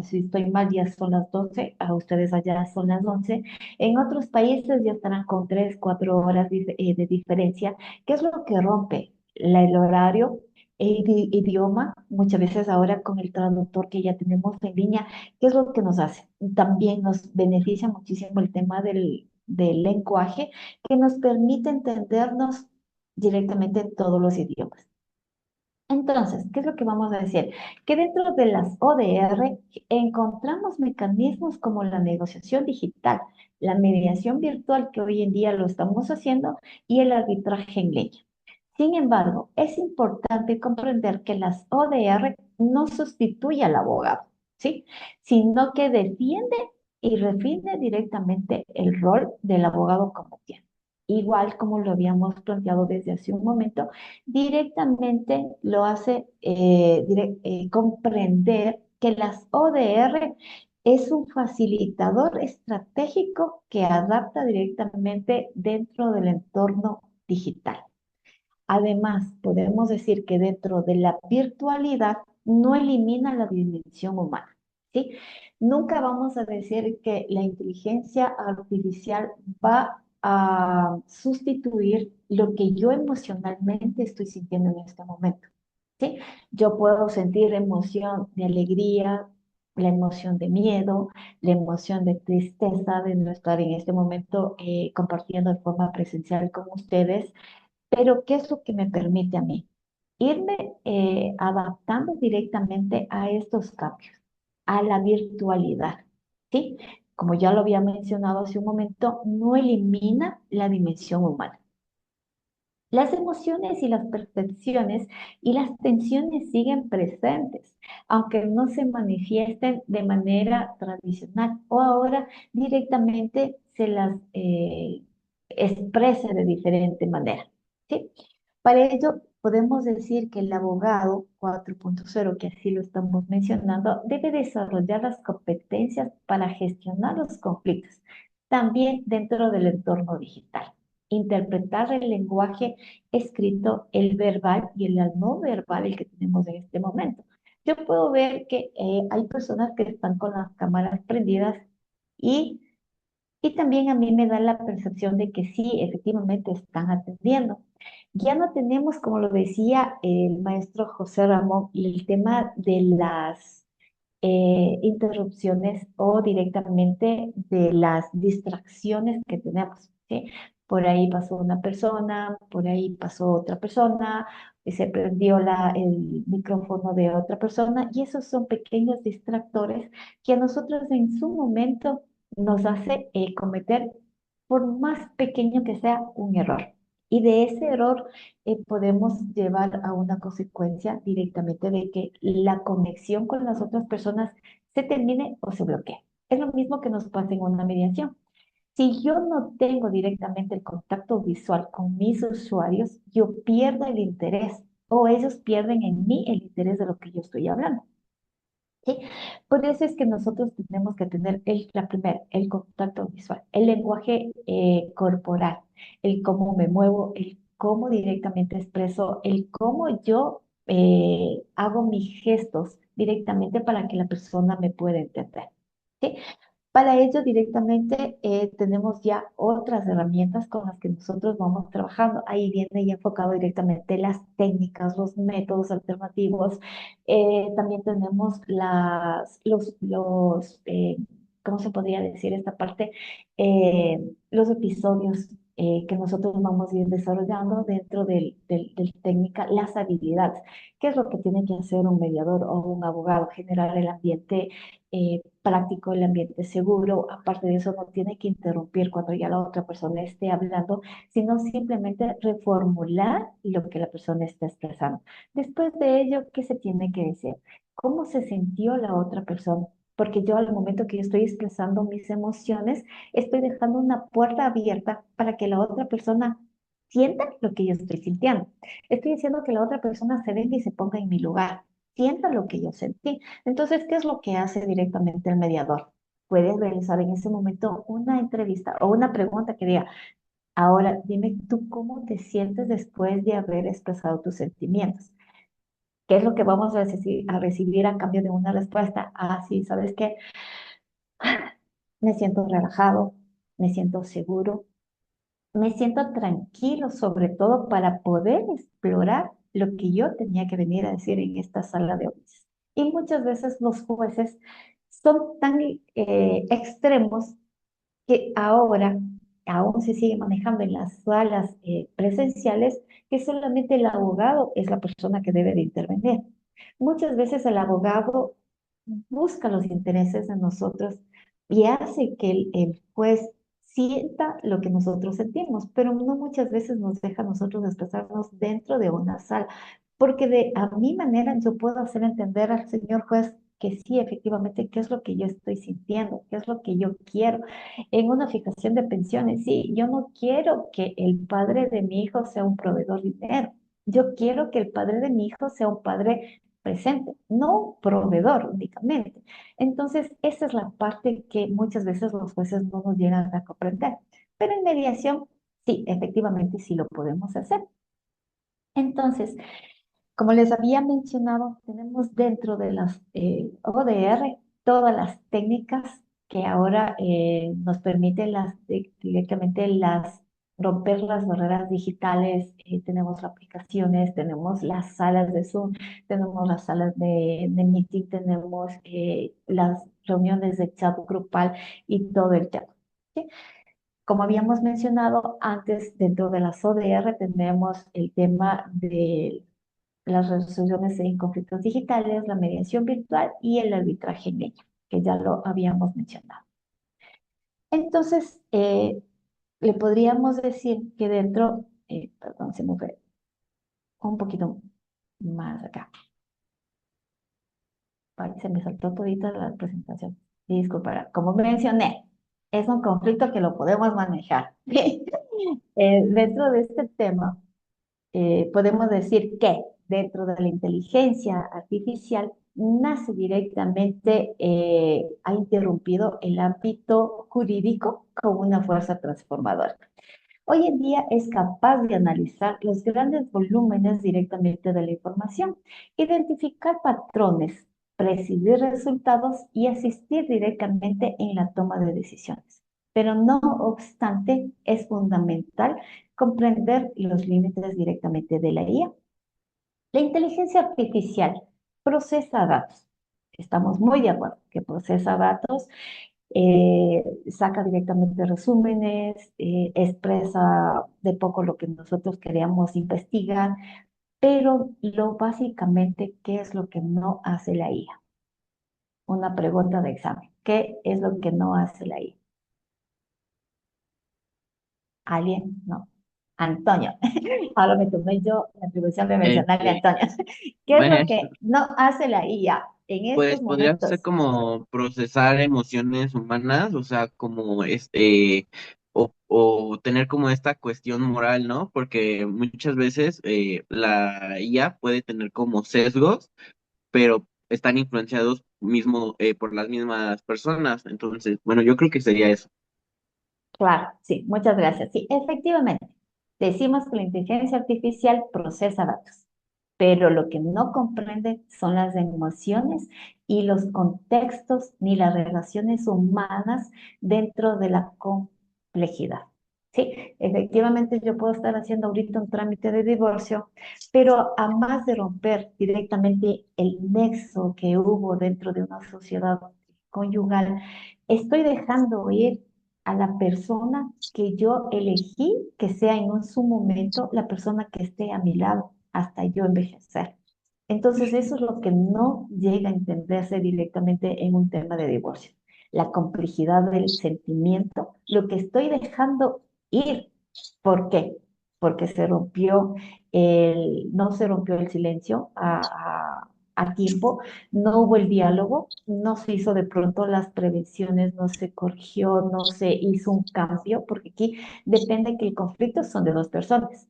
si estoy mal, ya son las 12, a ustedes allá son las 11. En otros países ya estarán con 3, 4 horas de diferencia. ¿Qué es lo que rompe? El horario, el idioma, muchas veces ahora con el traductor que ya tenemos en línea, ¿qué es lo que nos hace? También nos beneficia muchísimo el tema del lenguaje que nos permite entendernos directamente en todos los idiomas. Entonces, ¿qué es lo que vamos a decir? Que dentro de las ODR encontramos mecanismos como la negociación digital, la mediación virtual, que hoy en día lo estamos haciendo, y el arbitraje en línea. Sin embargo, es importante comprender que las ODR no sustituye al abogado, ¿sí? Sino que defiende y refine directamente el rol del abogado como tiene. Igual como lo habíamos planteado desde hace un momento, directamente lo hace comprender que las ODR es un facilitador estratégico que adapta directamente dentro del entorno digital. Además, podemos decir que dentro de la virtualidad no elimina la dimensión humana, ¿sí? Nunca vamos a decir que la inteligencia artificial va a sustituir lo que yo emocionalmente estoy sintiendo en este momento, ¿sí? Yo puedo sentir emoción de alegría, la emoción de miedo, la emoción de tristeza de no estar en este momento compartiendo de forma presencial con ustedes, pero ¿qué es lo que me permite a mí? Irme adaptando directamente a estos cambios, a la virtualidad, ¿sí? Como ya lo había mencionado hace un momento, no elimina la dimensión humana. Las emociones y las percepciones y las tensiones siguen presentes, aunque no se manifiesten de manera tradicional o ahora directamente se las exprese de diferente manera, ¿sí? Para ello, podemos decir que el abogado 4.0, que así lo estamos mencionando, debe desarrollar las competencias para gestionar los conflictos, también dentro del entorno digital. Interpretar el lenguaje escrito, el verbal y el no verbal, el que tenemos en este momento. Yo puedo ver que hay personas que están con las cámaras prendidas y, y también a mí me da la percepción de que sí, efectivamente están atendiendo. Ya no tenemos, como lo decía el maestro José Ramón, el tema de las interrupciones o directamente de las distracciones que tenemos, ¿sí? Por ahí pasó una persona, por ahí pasó otra persona, se prendió el micrófono de otra persona y esos son pequeños distractores que a nosotros en su momento nos hace cometer, por más pequeño que sea, un error. Y de ese error podemos llevar a una consecuencia directamente de que la conexión con las otras personas se termine o se bloquee. Es lo mismo que nos pasa en una mediación. Si yo no tengo directamente el contacto visual con mis usuarios, yo pierdo el interés o ellos pierden en mí el interés de lo que yo estoy hablando. ¿Sí? Por eso es que nosotros tenemos que tener la primera, el contacto visual, el lenguaje corporal, el cómo me muevo, el cómo directamente expreso, el cómo yo hago mis gestos directamente para que la persona me pueda entender. ¿Sí? Para ello directamente tenemos ya otras herramientas con las que nosotros vamos trabajando. Ahí viene ya enfocado directamente las técnicas, los métodos alternativos. También tenemos ¿cómo se podría decir esta parte? Los episodios que nosotros vamos a ir desarrollando dentro del técnica, las habilidades. ¿Qué es lo que tiene que hacer un mediador o un abogado? Generar el ambiente práctico, el ambiente seguro. Aparte de eso, no tiene que interrumpir cuando ya la otra persona esté hablando, sino simplemente reformular lo que la persona está expresando. Después de ello, ¿qué se tiene que decir? ¿Cómo se sintió la otra persona? Porque yo al momento que yo estoy expresando mis emociones, estoy dejando una puerta abierta para que la otra persona sienta lo que yo estoy sintiendo. Estoy diciendo que la otra persona se venga y se ponga en mi lugar. sienta lo que yo sentí. Entonces, ¿qué es lo que hace directamente el mediador? Puede realizar en ese momento una entrevista o una pregunta que diga, ahora dime tú cómo te sientes después de haber expresado tus sentimientos. ¿Qué es lo que vamos a recibir a cambio de una respuesta? Ah, sí, ¿sabes qué? Me siento relajado, me siento seguro, me siento tranquilo, sobre todo para poder explorar lo que yo tenía que venir a decir en esta sala de juicios. Y muchas veces los jueces son tan extremos que ahora aún se sigue manejando en las salas presenciales que solamente el abogado es la persona que debe de intervenir. Muchas veces el abogado busca los intereses de nosotros y hace que el juez sienta lo que nosotros sentimos, pero no muchas veces nos deja a nosotros expresarnos dentro de una sala, porque de a mi manera yo puedo hacer entender al señor juez que sí, efectivamente, qué es lo que yo estoy sintiendo, qué es lo que yo quiero. En una fijación de pensiones, sí, yo no quiero que el padre de mi hijo sea un proveedor de dinero. Yo quiero que el padre de mi hijo sea un padre presente, no proveedor únicamente. Entonces, esa es la parte que muchas veces los jueces no nos llegan a comprender. Pero en mediación, sí, efectivamente, sí lo podemos hacer. Entonces, como les había mencionado, tenemos dentro de las ODR todas las técnicas que ahora nos permiten directamente romper las barreras digitales. Tenemos aplicaciones, tenemos las salas de Zoom, tenemos las salas de meeting, tenemos las reuniones de chat grupal y todo el chat. ¿Sí? Como habíamos mencionado antes, dentro de las ODR tenemos el tema de las resoluciones en conflictos digitales, la mediación virtual y el arbitraje en línea, que ya lo habíamos mencionado. Entonces, le podríamos decir que dentro, perdón, se me fue un poquito más acá. Ay, se me saltó todita la presentación. Disculpa, como mencioné, es un conflicto que lo podemos manejar. Dentro de este tema, podemos decir que dentro de la inteligencia artificial nace directamente, ha interrumpido el ámbito jurídico con una fuerza transformadora. Hoy en día es capaz de analizar los grandes volúmenes directamente de la información, identificar patrones, predecir resultados y asistir directamente en la toma de decisiones. Pero no obstante, es fundamental comprender los límites directamente de la IA. La inteligencia artificial procesa datos. Estamos muy de acuerdo que procesa datos, saca directamente resúmenes, expresa de poco lo que nosotros queríamos investigar, pero básicamente, ¿qué es lo que no hace la IA? Una pregunta de examen. ¿Qué es lo que no hace la IA? ¿Alguien? No. Antonio. Ahora me tomé yo la atribución de mencionarle a Este, Antonio. ¿Qué es lo bueno, que no hace la IA en estos pues podría ser momentos? como procesar emociones humanas, o sea, como o tener como esta cuestión moral, ¿no? Porque muchas veces la IA puede tener como sesgos, pero están influenciados mismo por las mismas personas. Entonces, bueno, yo creo que sería eso. Claro, sí, muchas gracias. Sí, efectivamente, decimos que la inteligencia artificial procesa datos, pero lo que no comprende son las emociones y los contextos ni las relaciones humanas dentro de la complejidad. Sí, efectivamente yo puedo estar haciendo ahorita un trámite de divorcio, pero a más de romper directamente el nexo que hubo dentro de una sociedad conyugal, estoy dejando ir a la persona que yo elegí que sea en su momento la persona que esté a mi lado hasta yo envejecer. Entonces, eso es lo que no llega a entenderse directamente en un tema de divorcio. La complejidad del sentimiento, lo que estoy dejando ir. ¿Por qué? Porque no se rompió el silencio a tiempo, no hubo el diálogo, no se hizo de pronto las prevenciones, no se corrigió, no se hizo un cambio, porque aquí depende que el conflicto son de dos personas.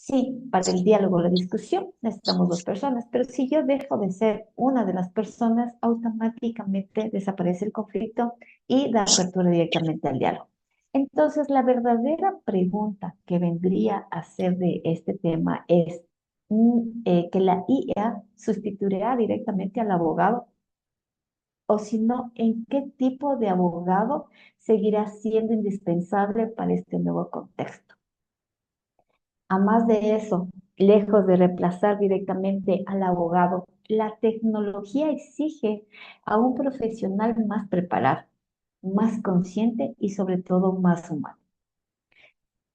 Sí, para el diálogo, la discusión, necesitamos dos personas, pero si yo dejo de ser una de las personas, automáticamente desaparece el conflicto y da apertura directamente al diálogo. Entonces, la verdadera pregunta que vendría a ser de este tema es que la IA sustituirá directamente al abogado, o si no, ¿en qué tipo de abogado seguirá siendo indispensable para este nuevo contexto? A más de eso, lejos de reemplazar directamente al abogado, la tecnología exige a un profesional más preparado, más consciente y sobre todo más humano.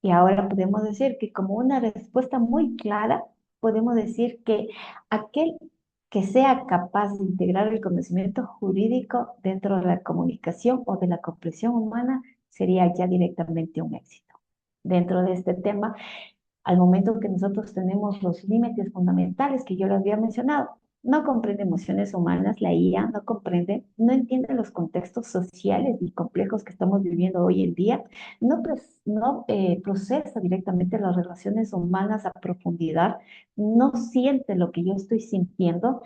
Y ahora podemos decir que como una respuesta muy clara, podemos decir que aquel que sea capaz de integrar el conocimiento jurídico dentro de la comunicación o de la comprensión humana sería ya directamente un éxito. Dentro de este tema, al momento que nosotros tenemos los límites fundamentales que yo les había mencionado, no comprende emociones humanas, la IA no comprende, no entiende los contextos sociales y complejos que estamos viviendo hoy en día, no procesa directamente las relaciones humanas a profundidad, no siente lo que yo estoy sintiendo,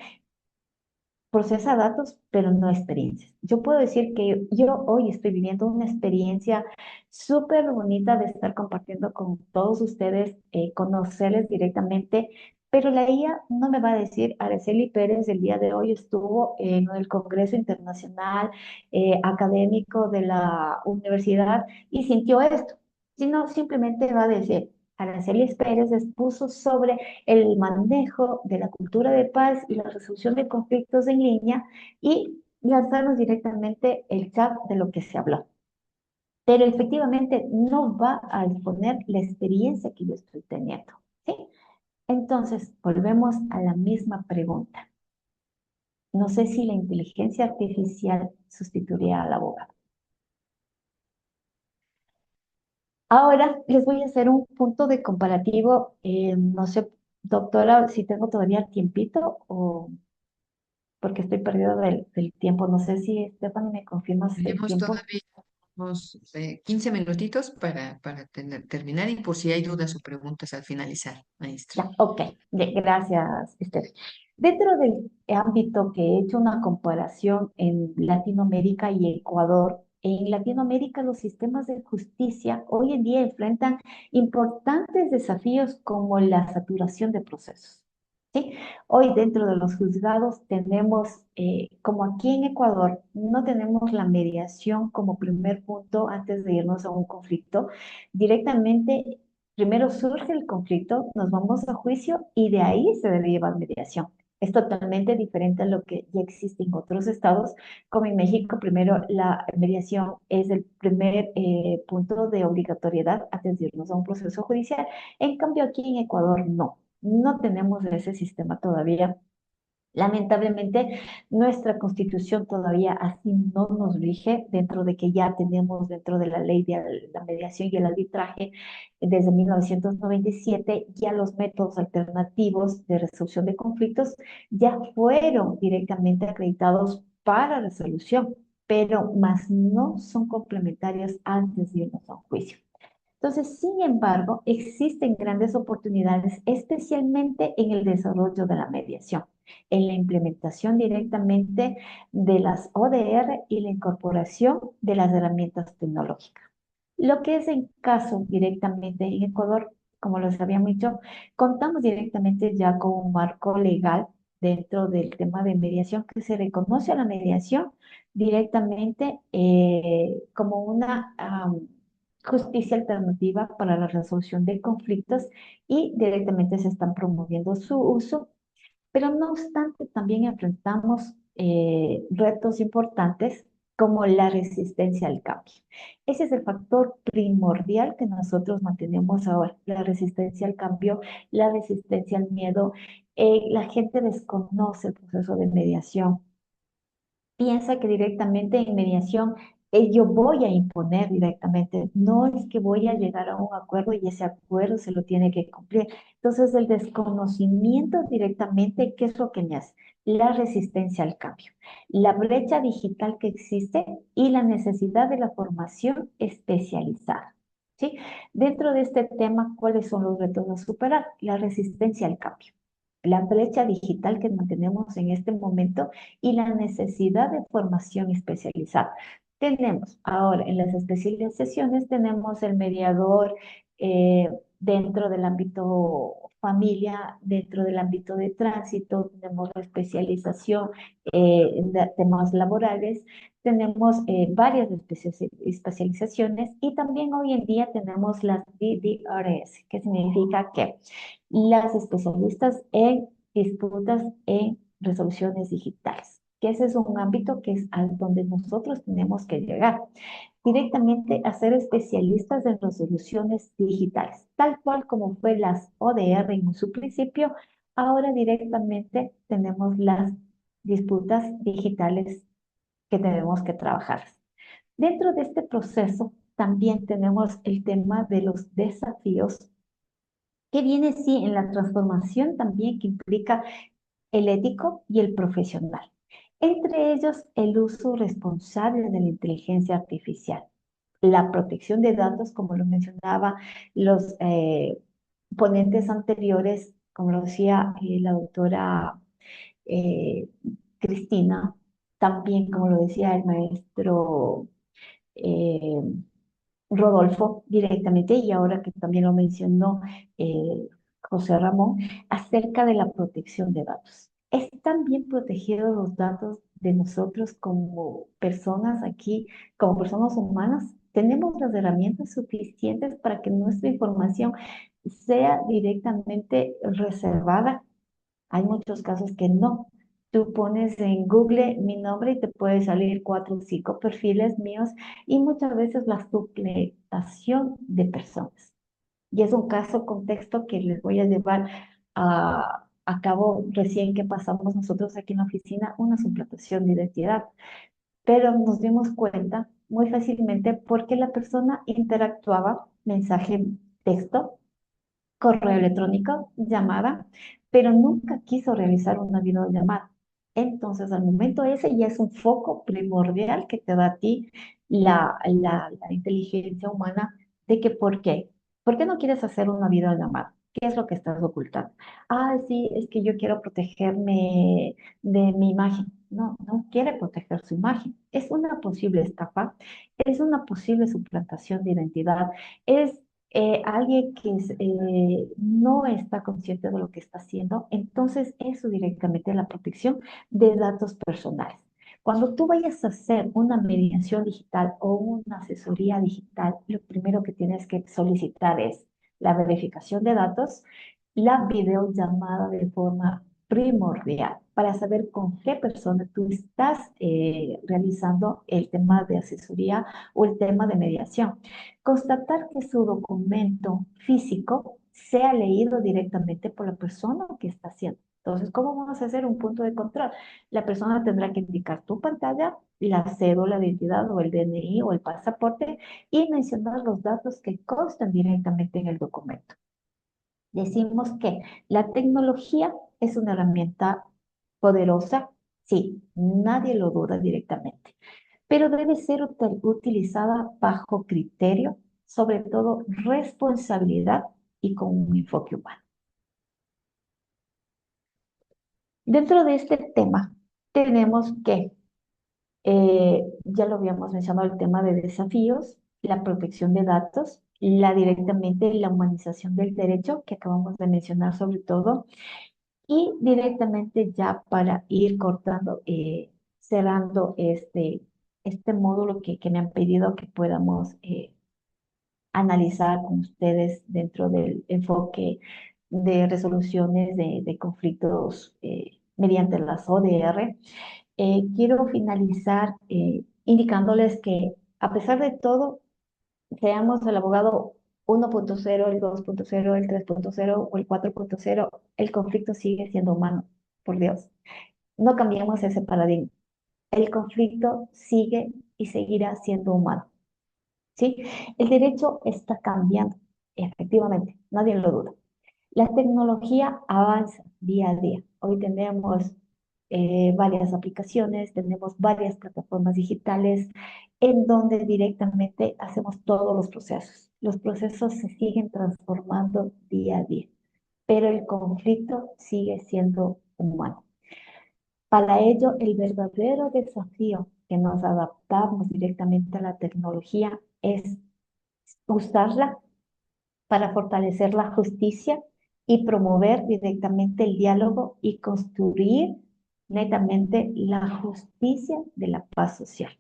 procesa datos, pero no experiencias. Yo puedo decir que yo hoy estoy viviendo una experiencia súper bonita de estar compartiendo con todos ustedes, conocerles directamente, pero la IA no me va a decir, Araceli Pérez el día de hoy estuvo en el Congreso Internacional Académico de la Universidad y sintió esto, sino simplemente va a decir, Araceli Pérez expuso sobre el manejo de la cultura de paz y la resolución de conflictos en línea y lanzarnos directamente el chat de lo que se habló. Pero efectivamente no va a exponer la experiencia que yo estoy teniendo, ¿sí? Entonces, volvemos a la misma pregunta. No sé si la inteligencia artificial sustituiría al abogado. Ahora les voy a hacer un punto de comparativo. No sé, doctora, si tengo todavía tiempito o porque estoy perdida del tiempo. No sé si, Stephanie, me confirmas el Tenemos tiempo. todavía unos 15 minutitos para terminar y por si hay dudas o preguntas al finalizar, maestra. Ya, ok, gracias, Esther. Dentro del ámbito que he hecho una comparación en Latinoamérica y Ecuador, en Latinoamérica los sistemas de justicia hoy en día enfrentan importantes desafíos como la saturación de procesos. ¿Sí? Hoy dentro de los juzgados tenemos, como aquí en Ecuador, no tenemos la mediación como primer punto antes de irnos a un conflicto. Directamente, primero surge el conflicto, nos vamos a juicio y de ahí se debe llevar mediación. Es totalmente diferente a lo que ya existe en otros estados, como en México, primero la mediación es el primer punto de obligatoriedad antes de irnos a un proceso judicial. En cambio, aquí en Ecuador no tenemos ese sistema todavía. Lamentablemente, nuestra constitución todavía así no nos rige dentro de que ya tenemos dentro de la ley de la mediación y el arbitraje desde 1997, ya los métodos alternativos de resolución de conflictos ya fueron directamente acreditados para resolución, pero más no son complementarios antes de irnos a un juicio. Entonces, sin embargo, existen grandes oportunidades, especialmente en el desarrollo de la mediación, en la implementación directamente de las ODR y la incorporación de las herramientas tecnológicas. Lo que es en caso directamente en Ecuador, como les habíamos dicho, contamos directamente ya con un marco legal dentro del tema de mediación que se reconoce a la mediación directamente como una justicia alternativa para la resolución de conflictos y directamente se están promoviendo su uso, pero no obstante también enfrentamos retos importantes como la resistencia al cambio. Ese es el factor primordial que nosotros mantenemos ahora, la resistencia al cambio, la resistencia al miedo. La gente desconoce el proceso de mediación, piensa que directamente en mediación yo voy a imponer directamente, no es que voy a llegar a un acuerdo y ese acuerdo se lo tiene que cumplir. Entonces, el desconocimiento directamente, ¿qué es lo que me hace? La resistencia al cambio, la brecha digital que existe y la necesidad de la formación especializada. ¿sí? Dentro de este tema, ¿cuáles son los retos a superar? La resistencia al cambio, la brecha digital que mantenemos en este momento y la necesidad de formación especializada. Tenemos ahora en las especializaciones, tenemos el mediador eh, dentro del ámbito familia, dentro del ámbito de tránsito, tenemos la especialización en temas laborales, tenemos varias especializaciones y también hoy en día tenemos las DDRS, que significa que las especialistas en disputas en resoluciones digitales, que ese es un ámbito que es al donde nosotros tenemos que llegar directamente a ser especialistas en resoluciones digitales, tal cual como fue las ODR en su principio, ahora directamente tenemos las disputas digitales que tenemos que trabajar. Dentro de este proceso también tenemos el tema de los desafíos que viene sí en la transformación también que implica el ético y el profesional. Entre ellos, el uso responsable de la inteligencia artificial, la protección de datos, como lo mencionaba los ponentes anteriores, como lo decía la doctora eh, Cristina, también como lo decía el maestro eh, Rodolfo directamente, y ahora que también lo mencionó José Ramón, acerca de la protección de datos. ¿Están bien protegidos los datos de nosotros como personas aquí, como personas humanas? ¿Tenemos las herramientas suficientes para que nuestra información sea directamente reservada? Hay muchos casos que no. Tú pones en Google mi nombre y te puede salir 4 o 5 perfiles míos y muchas veces la suplantación de personas. Y es un caso, contexto que les voy a llevar a cabo recién que pasamos nosotros aquí en la oficina, una suplantación de identidad. Pero nos dimos cuenta muy fácilmente porque la persona interactuaba mensaje texto, correo electrónico, llamada, pero nunca quiso realizar una videollamada. Entonces, al momento ese ya es un foco primordial que te da a ti la inteligencia humana de que ¿por qué? ¿Por qué no quieres hacer una videollamada? ¿Qué es lo que estás ocultando? Ah, sí, es que yo quiero protegerme de mi imagen. No, no quiere proteger su imagen. Es una posible estafa, es una posible suplantación de identidad, es alguien que no está consciente de lo que está haciendo, entonces eso directamente es la protección de datos personales. Cuando tú vayas a hacer una mediación digital o una asesoría digital, lo primero que tienes que solicitar es la verificación de datos, la videollamada de forma primordial para saber con qué persona tú estás realizando el tema de asesoría o el tema de mediación. Constatar que su documento físico sea leído directamente por la persona que está haciendo. Entonces, ¿cómo vamos a hacer un punto de control? La persona tendrá que indicar tu pantalla, la cédula de identidad o el DNI o el pasaporte y mencionar los datos que constan directamente en el documento. Decimos que la tecnología es una herramienta poderosa, sí, nadie lo duda directamente, pero debe ser utilizada bajo criterio, sobre todo responsabilidad y con un enfoque humano. Dentro de este tema, tenemos que, ya lo habíamos mencionado, el tema de desafíos, la protección de datos, directamente la humanización del derecho, que acabamos de mencionar sobre todo, y directamente ya para ir cortando, cerrando este módulo que me han pedido que podamos analizar con ustedes dentro del enfoque de resoluciones de conflictos mediante las ODR. Quiero finalizar indicándoles que a pesar de todo, seamos el abogado 1.0, el 2.0, el 3.0 o el 4.0, el conflicto sigue siendo humano, por Dios. No cambiamos ese paradigma. El conflicto sigue y seguirá siendo humano. ¿Sí? El derecho está cambiando, efectivamente, nadie lo duda. La tecnología avanza día a día. Hoy tenemos varias aplicaciones, tenemos varias plataformas digitales en donde directamente hacemos todos los procesos. Los procesos se siguen transformando día a día, pero el conflicto sigue siendo humano. Para ello, el verdadero desafío que nos adaptamos directamente a la tecnología es usarla para fortalecer la justicia y promover directamente el diálogo y construir netamente la justicia de la paz social.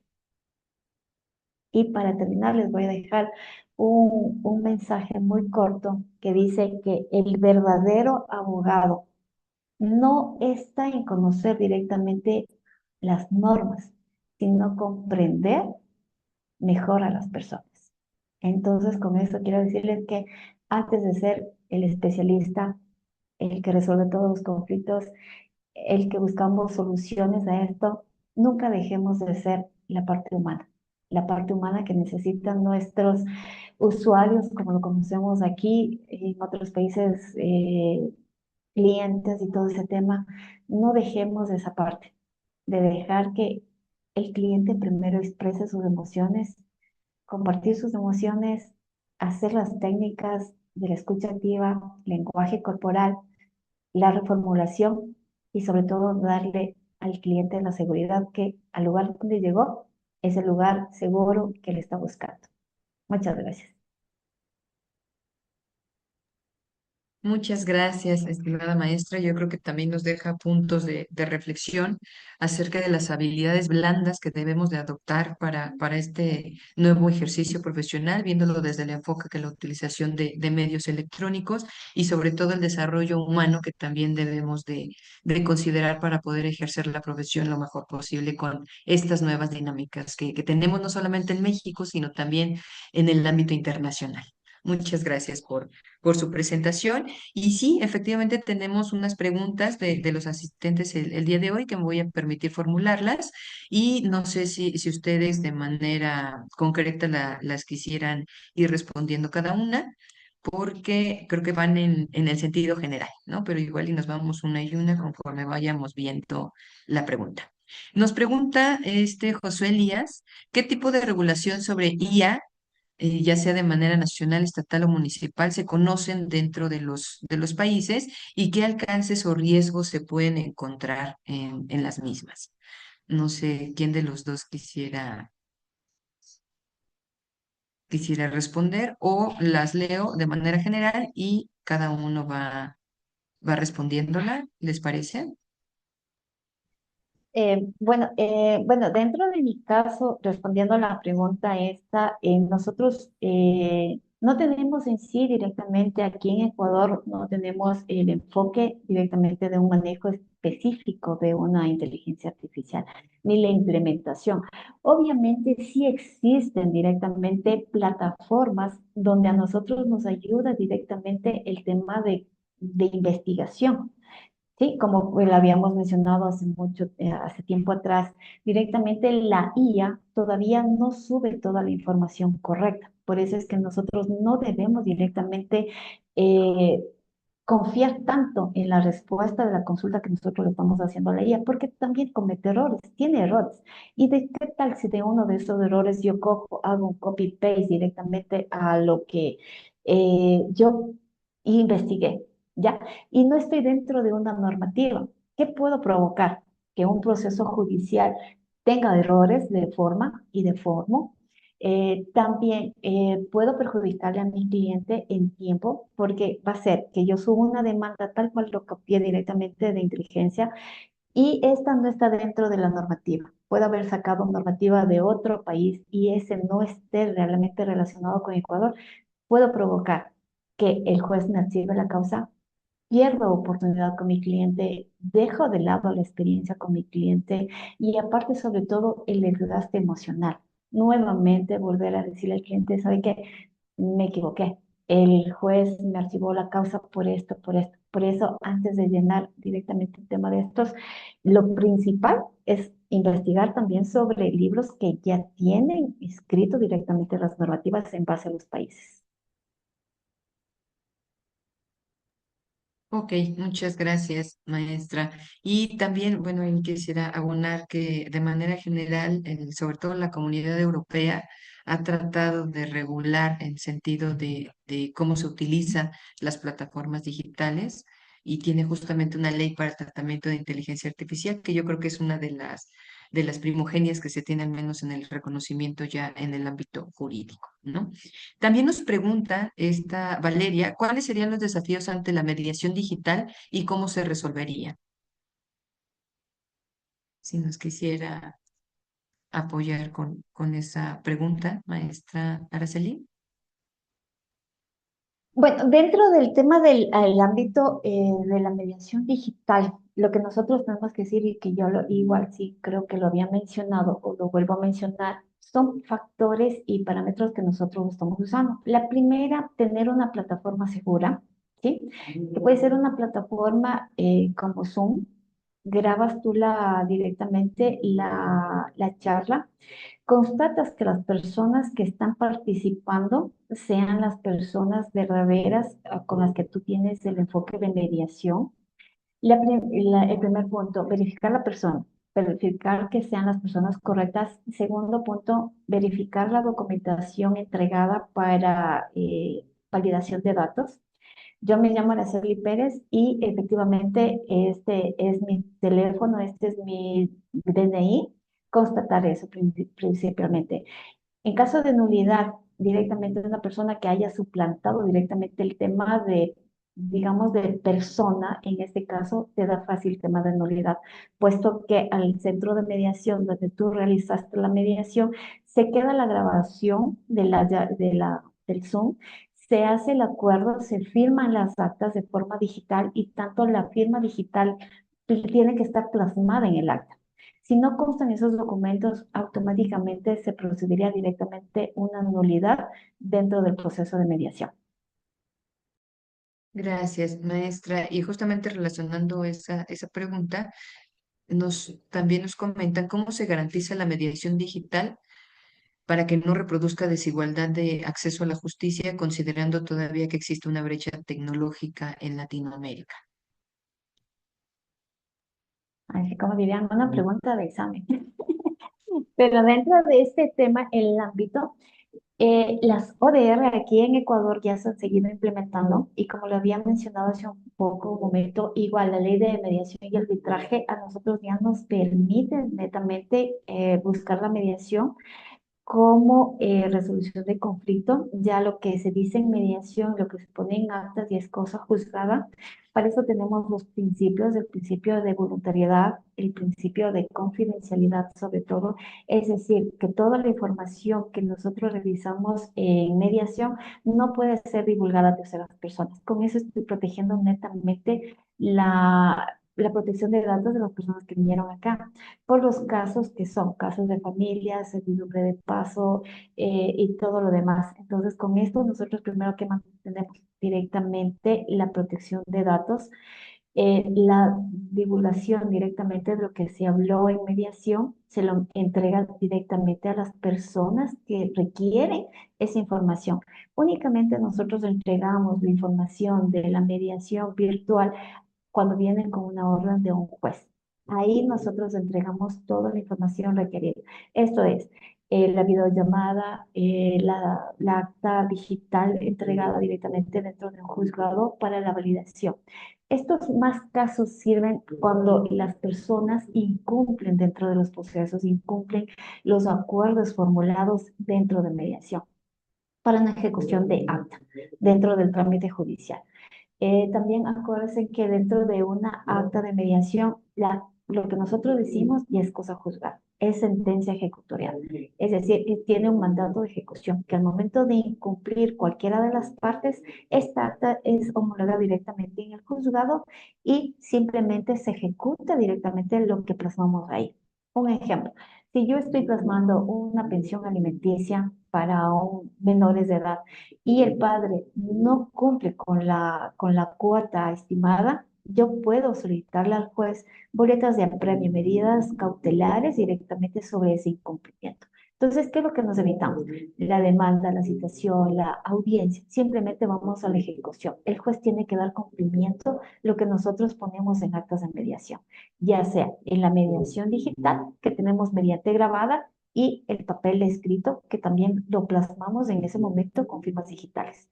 Y para terminar, les voy a dejar un mensaje muy corto que dice que el verdadero abogado no está en conocer directamente las normas, sino comprender mejor a las personas. Entonces, con esto quiero decirles que antes de ser el especialista, el que resuelve todos los conflictos, el que buscamos soluciones a esto, nunca dejemos de ser la parte humana que necesitan nuestros usuarios, como lo conocemos aquí, en otros países, clientes y todo ese tema. No dejemos esa parte, de dejar que el cliente primero exprese sus emociones, compartir sus emociones, hacer las técnicas de la escucha activa, lenguaje corporal, la reformulación y sobre todo darle al cliente la seguridad que al lugar donde llegó es el lugar seguro que le está buscando. Muchas gracias. Muchas gracias, estimada maestra. Yo creo que también nos deja puntos de reflexión acerca de las habilidades blandas que debemos de adoptar para este nuevo ejercicio profesional, viéndolo desde el enfoque que la utilización de medios electrónicos y sobre todo el desarrollo humano que también debemos de considerar para poder ejercer la profesión lo mejor posible con estas nuevas dinámicas que tenemos no solamente en México, sino también en el ámbito internacional. Muchas gracias por su presentación. Y sí, efectivamente tenemos unas preguntas de los asistentes el día de hoy que me voy a permitir formularlas y no sé si ustedes de manera concreta las quisieran ir respondiendo cada una, porque creo que van en el sentido general, ¿no? Pero igual y nos vamos una y una conforme vayamos viendo la pregunta. Nos pregunta este Josué Elías, ¿qué tipo de regulación sobre IA ya sea de manera nacional, estatal o municipal, se conocen dentro de los países y qué alcances o riesgos se pueden encontrar en las mismas? No sé quién de los dos quisiera responder o las leo de manera general y cada uno va respondiéndola, ¿les parece? Bueno, dentro de mi caso, respondiendo a la pregunta esta, nosotros no tenemos en sí directamente aquí en Ecuador, no tenemos el enfoque directamente de un manejo específico de una inteligencia artificial, ni la implementación. Obviamente sí existen directamente plataformas donde a nosotros nos ayuda directamente el tema de investigación. Sí, como lo habíamos mencionado hace tiempo atrás, directamente la IA todavía no sube toda la información correcta. Por eso es que nosotros no debemos directamente eh, confiar tanto en la respuesta de la consulta que nosotros le estamos haciendo a la IA, porque también comete errores, tiene errores. ¿Y de qué tal si de uno de esos errores yo hago un copy-paste directamente a lo que yo investigué? ¿Ya? Y no estoy dentro de una normativa. ¿Qué puedo provocar? Que un proceso judicial tenga errores de forma y de forma. También puedo perjudicarle a mi cliente en tiempo porque va a ser que yo suba una demanda tal cual lo copié directamente de inteligencia y esta no está dentro de la normativa. Puedo haber sacado normativa de otro país y ese no esté realmente relacionado con Ecuador. Puedo provocar que el juez me archive la causa, pierdo oportunidad con mi cliente, dejo de lado la experiencia con mi cliente y aparte sobre todo el desgaste emocional. Nuevamente volver a decirle al cliente, ¿sabe qué? Me equivoqué. El juez me archivó la causa por esto, por esto. Por eso, antes de llenar directamente el tema de estos, lo principal es investigar también sobre libros que ya tienen escrito directamente las normativas en base a los países. Ok, muchas gracias, maestra. Y también, bueno, quisiera abonar que de manera general, sobre todo en la comunidad europea, ha tratado de regular en sentido de cómo se utilizan las plataformas digitales y tiene justamente una ley para el tratamiento de inteligencia artificial, que yo creo que es una de las primogenias que se tiene al menos en el reconocimiento ya en el ámbito jurídico, ¿no? También nos pregunta esta Valeria, ¿cuáles serían los desafíos ante la mediación digital y cómo se resolvería? Si nos quisiera apoyar con esa pregunta, maestra Araceli. Bueno, dentro del tema del el ámbito de la mediación digital, lo que nosotros tenemos que decir y que yo igual sí creo que lo había mencionado o lo vuelvo a mencionar, son factores y parámetros que nosotros estamos usando. La primera, tener una plataforma segura, ¿sí? Que puede ser una plataforma como Zoom, grabas tú directamente la charla. Constatas que las personas que están participando sean las personas verdaderas con las que tú tienes el enfoque de mediación. El primer punto, verificar la persona, verificar que sean las personas correctas. Segundo punto, verificar la documentación entregada para validación de datos. Yo me llamo Araceli Pérez y efectivamente este es mi teléfono, este es mi DNI, constatar eso principalmente. En caso de nulidad directamente de una persona que haya suplantado directamente el tema de, digamos, de persona, en este caso te da fácil el tema de nulidad, puesto que al centro de mediación donde tú realizaste la mediación, se queda la grabación del Zoom, se hace el acuerdo, se firman las actas de forma digital y tanto la firma digital tiene que estar plasmada en el acta. Si no constan esos documentos, automáticamente se procedería directamente una nulidad dentro del proceso de mediación. Gracias, maestra. Y justamente relacionando esa pregunta, también nos comentan cómo se garantiza la mediación digital para que no reproduzca desigualdad de acceso a la justicia, considerando todavía que existe una brecha tecnológica en Latinoamérica. Así como dirían, una pregunta de examen. Pero dentro de este tema, el ámbito, las ODR aquí en Ecuador ya se han seguido implementando y como lo había mencionado hace un poco, un momento, igual la ley de mediación y arbitraje a nosotros ya nos permite netamente buscar la mediación como resolución de conflicto, ya lo que se dice en mediación, lo que se pone en actas y es cosa juzgada. Para eso tenemos los principios, el principio de voluntariedad, el principio de confidencialidad sobre todo, es decir, que toda la información que nosotros revisamos en mediación no puede ser divulgada a terceras personas. Con eso estoy protegiendo netamente la protección de datos de las personas que vinieron acá por los casos que son casos de familia, servidumbre de paso y todo lo demás. Entonces, con esto nosotros primero que mantenemos directamente la protección de datos, la divulgación directamente de lo que se habló en mediación, se lo entrega directamente a las personas que requieren esa información. Únicamente nosotros entregamos la información de la mediación virtual cuando vienen con una orden de un juez. Ahí nosotros entregamos toda la información requerida. Esto es, la videollamada, la acta digital entregada directamente dentro de un juzgado para la validación. Estos más casos sirven cuando las personas incumplen dentro de los procesos, incumplen los acuerdos formulados dentro de mediación para una ejecución de acta dentro del trámite judicial. También acuérdense que dentro de una acta de mediación, lo que nosotros decimos ya es cosa juzgada, es sentencia ejecutorial. Es decir, que tiene un mandato de ejecución, que al momento de incumplir cualquiera de las partes, esta acta es homologada directamente en el juzgado y simplemente se ejecuta directamente lo que plasmamos ahí. Un ejemplo, si yo estoy plasmando una pensión alimenticia para menores de edad, y el padre no cumple con la cuota estimada, yo puedo solicitarle al juez boletas de apremio, medidas cautelares directamente sobre ese incumplimiento. Entonces, ¿qué es lo que nos evitamos? La demanda, la citación, la audiencia. Simplemente vamos a la ejecución. El juez tiene que dar cumplimiento lo que nosotros ponemos en actas de mediación, ya sea en la mediación digital, que tenemos mediante grabada, y el papel escrito, que también lo plasmamos en ese momento con firmas digitales.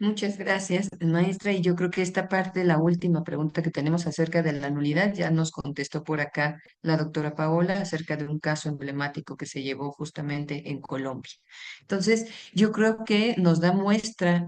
Muchas gracias, maestra. Y yo creo que esta parte, la última pregunta que tenemos acerca de la nulidad, ya nos contestó por acá la doctora Paola acerca de un caso emblemático que se llevó justamente en Colombia. Entonces, yo creo que nos da muestra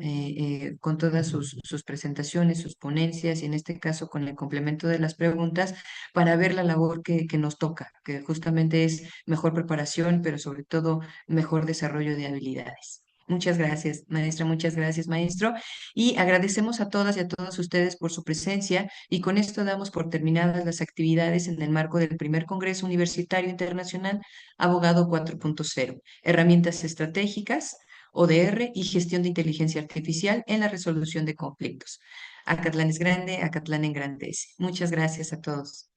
con todas sus presentaciones, sus ponencias y en este caso con el complemento de las preguntas para ver la labor que nos toca, que justamente es mejor preparación, pero sobre todo mejor desarrollo de habilidades. Muchas gracias, maestra, muchas gracias, maestro. Y agradecemos a todas y a todos ustedes por su presencia y con esto damos por terminadas las actividades en el marco del primer Congreso Universitario Internacional Abogado 4.0, Herramientas Estratégicas, ODR y Gestión de Inteligencia Artificial en la Resolución de Conflictos. Acatlán es grande, Acatlán engrandece. Muchas gracias a todos.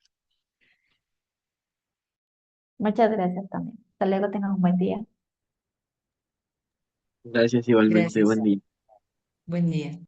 Muchas gracias también. Hasta luego, tengan un buen día. Gracias igualmente, Gracias. buen día. Buen día.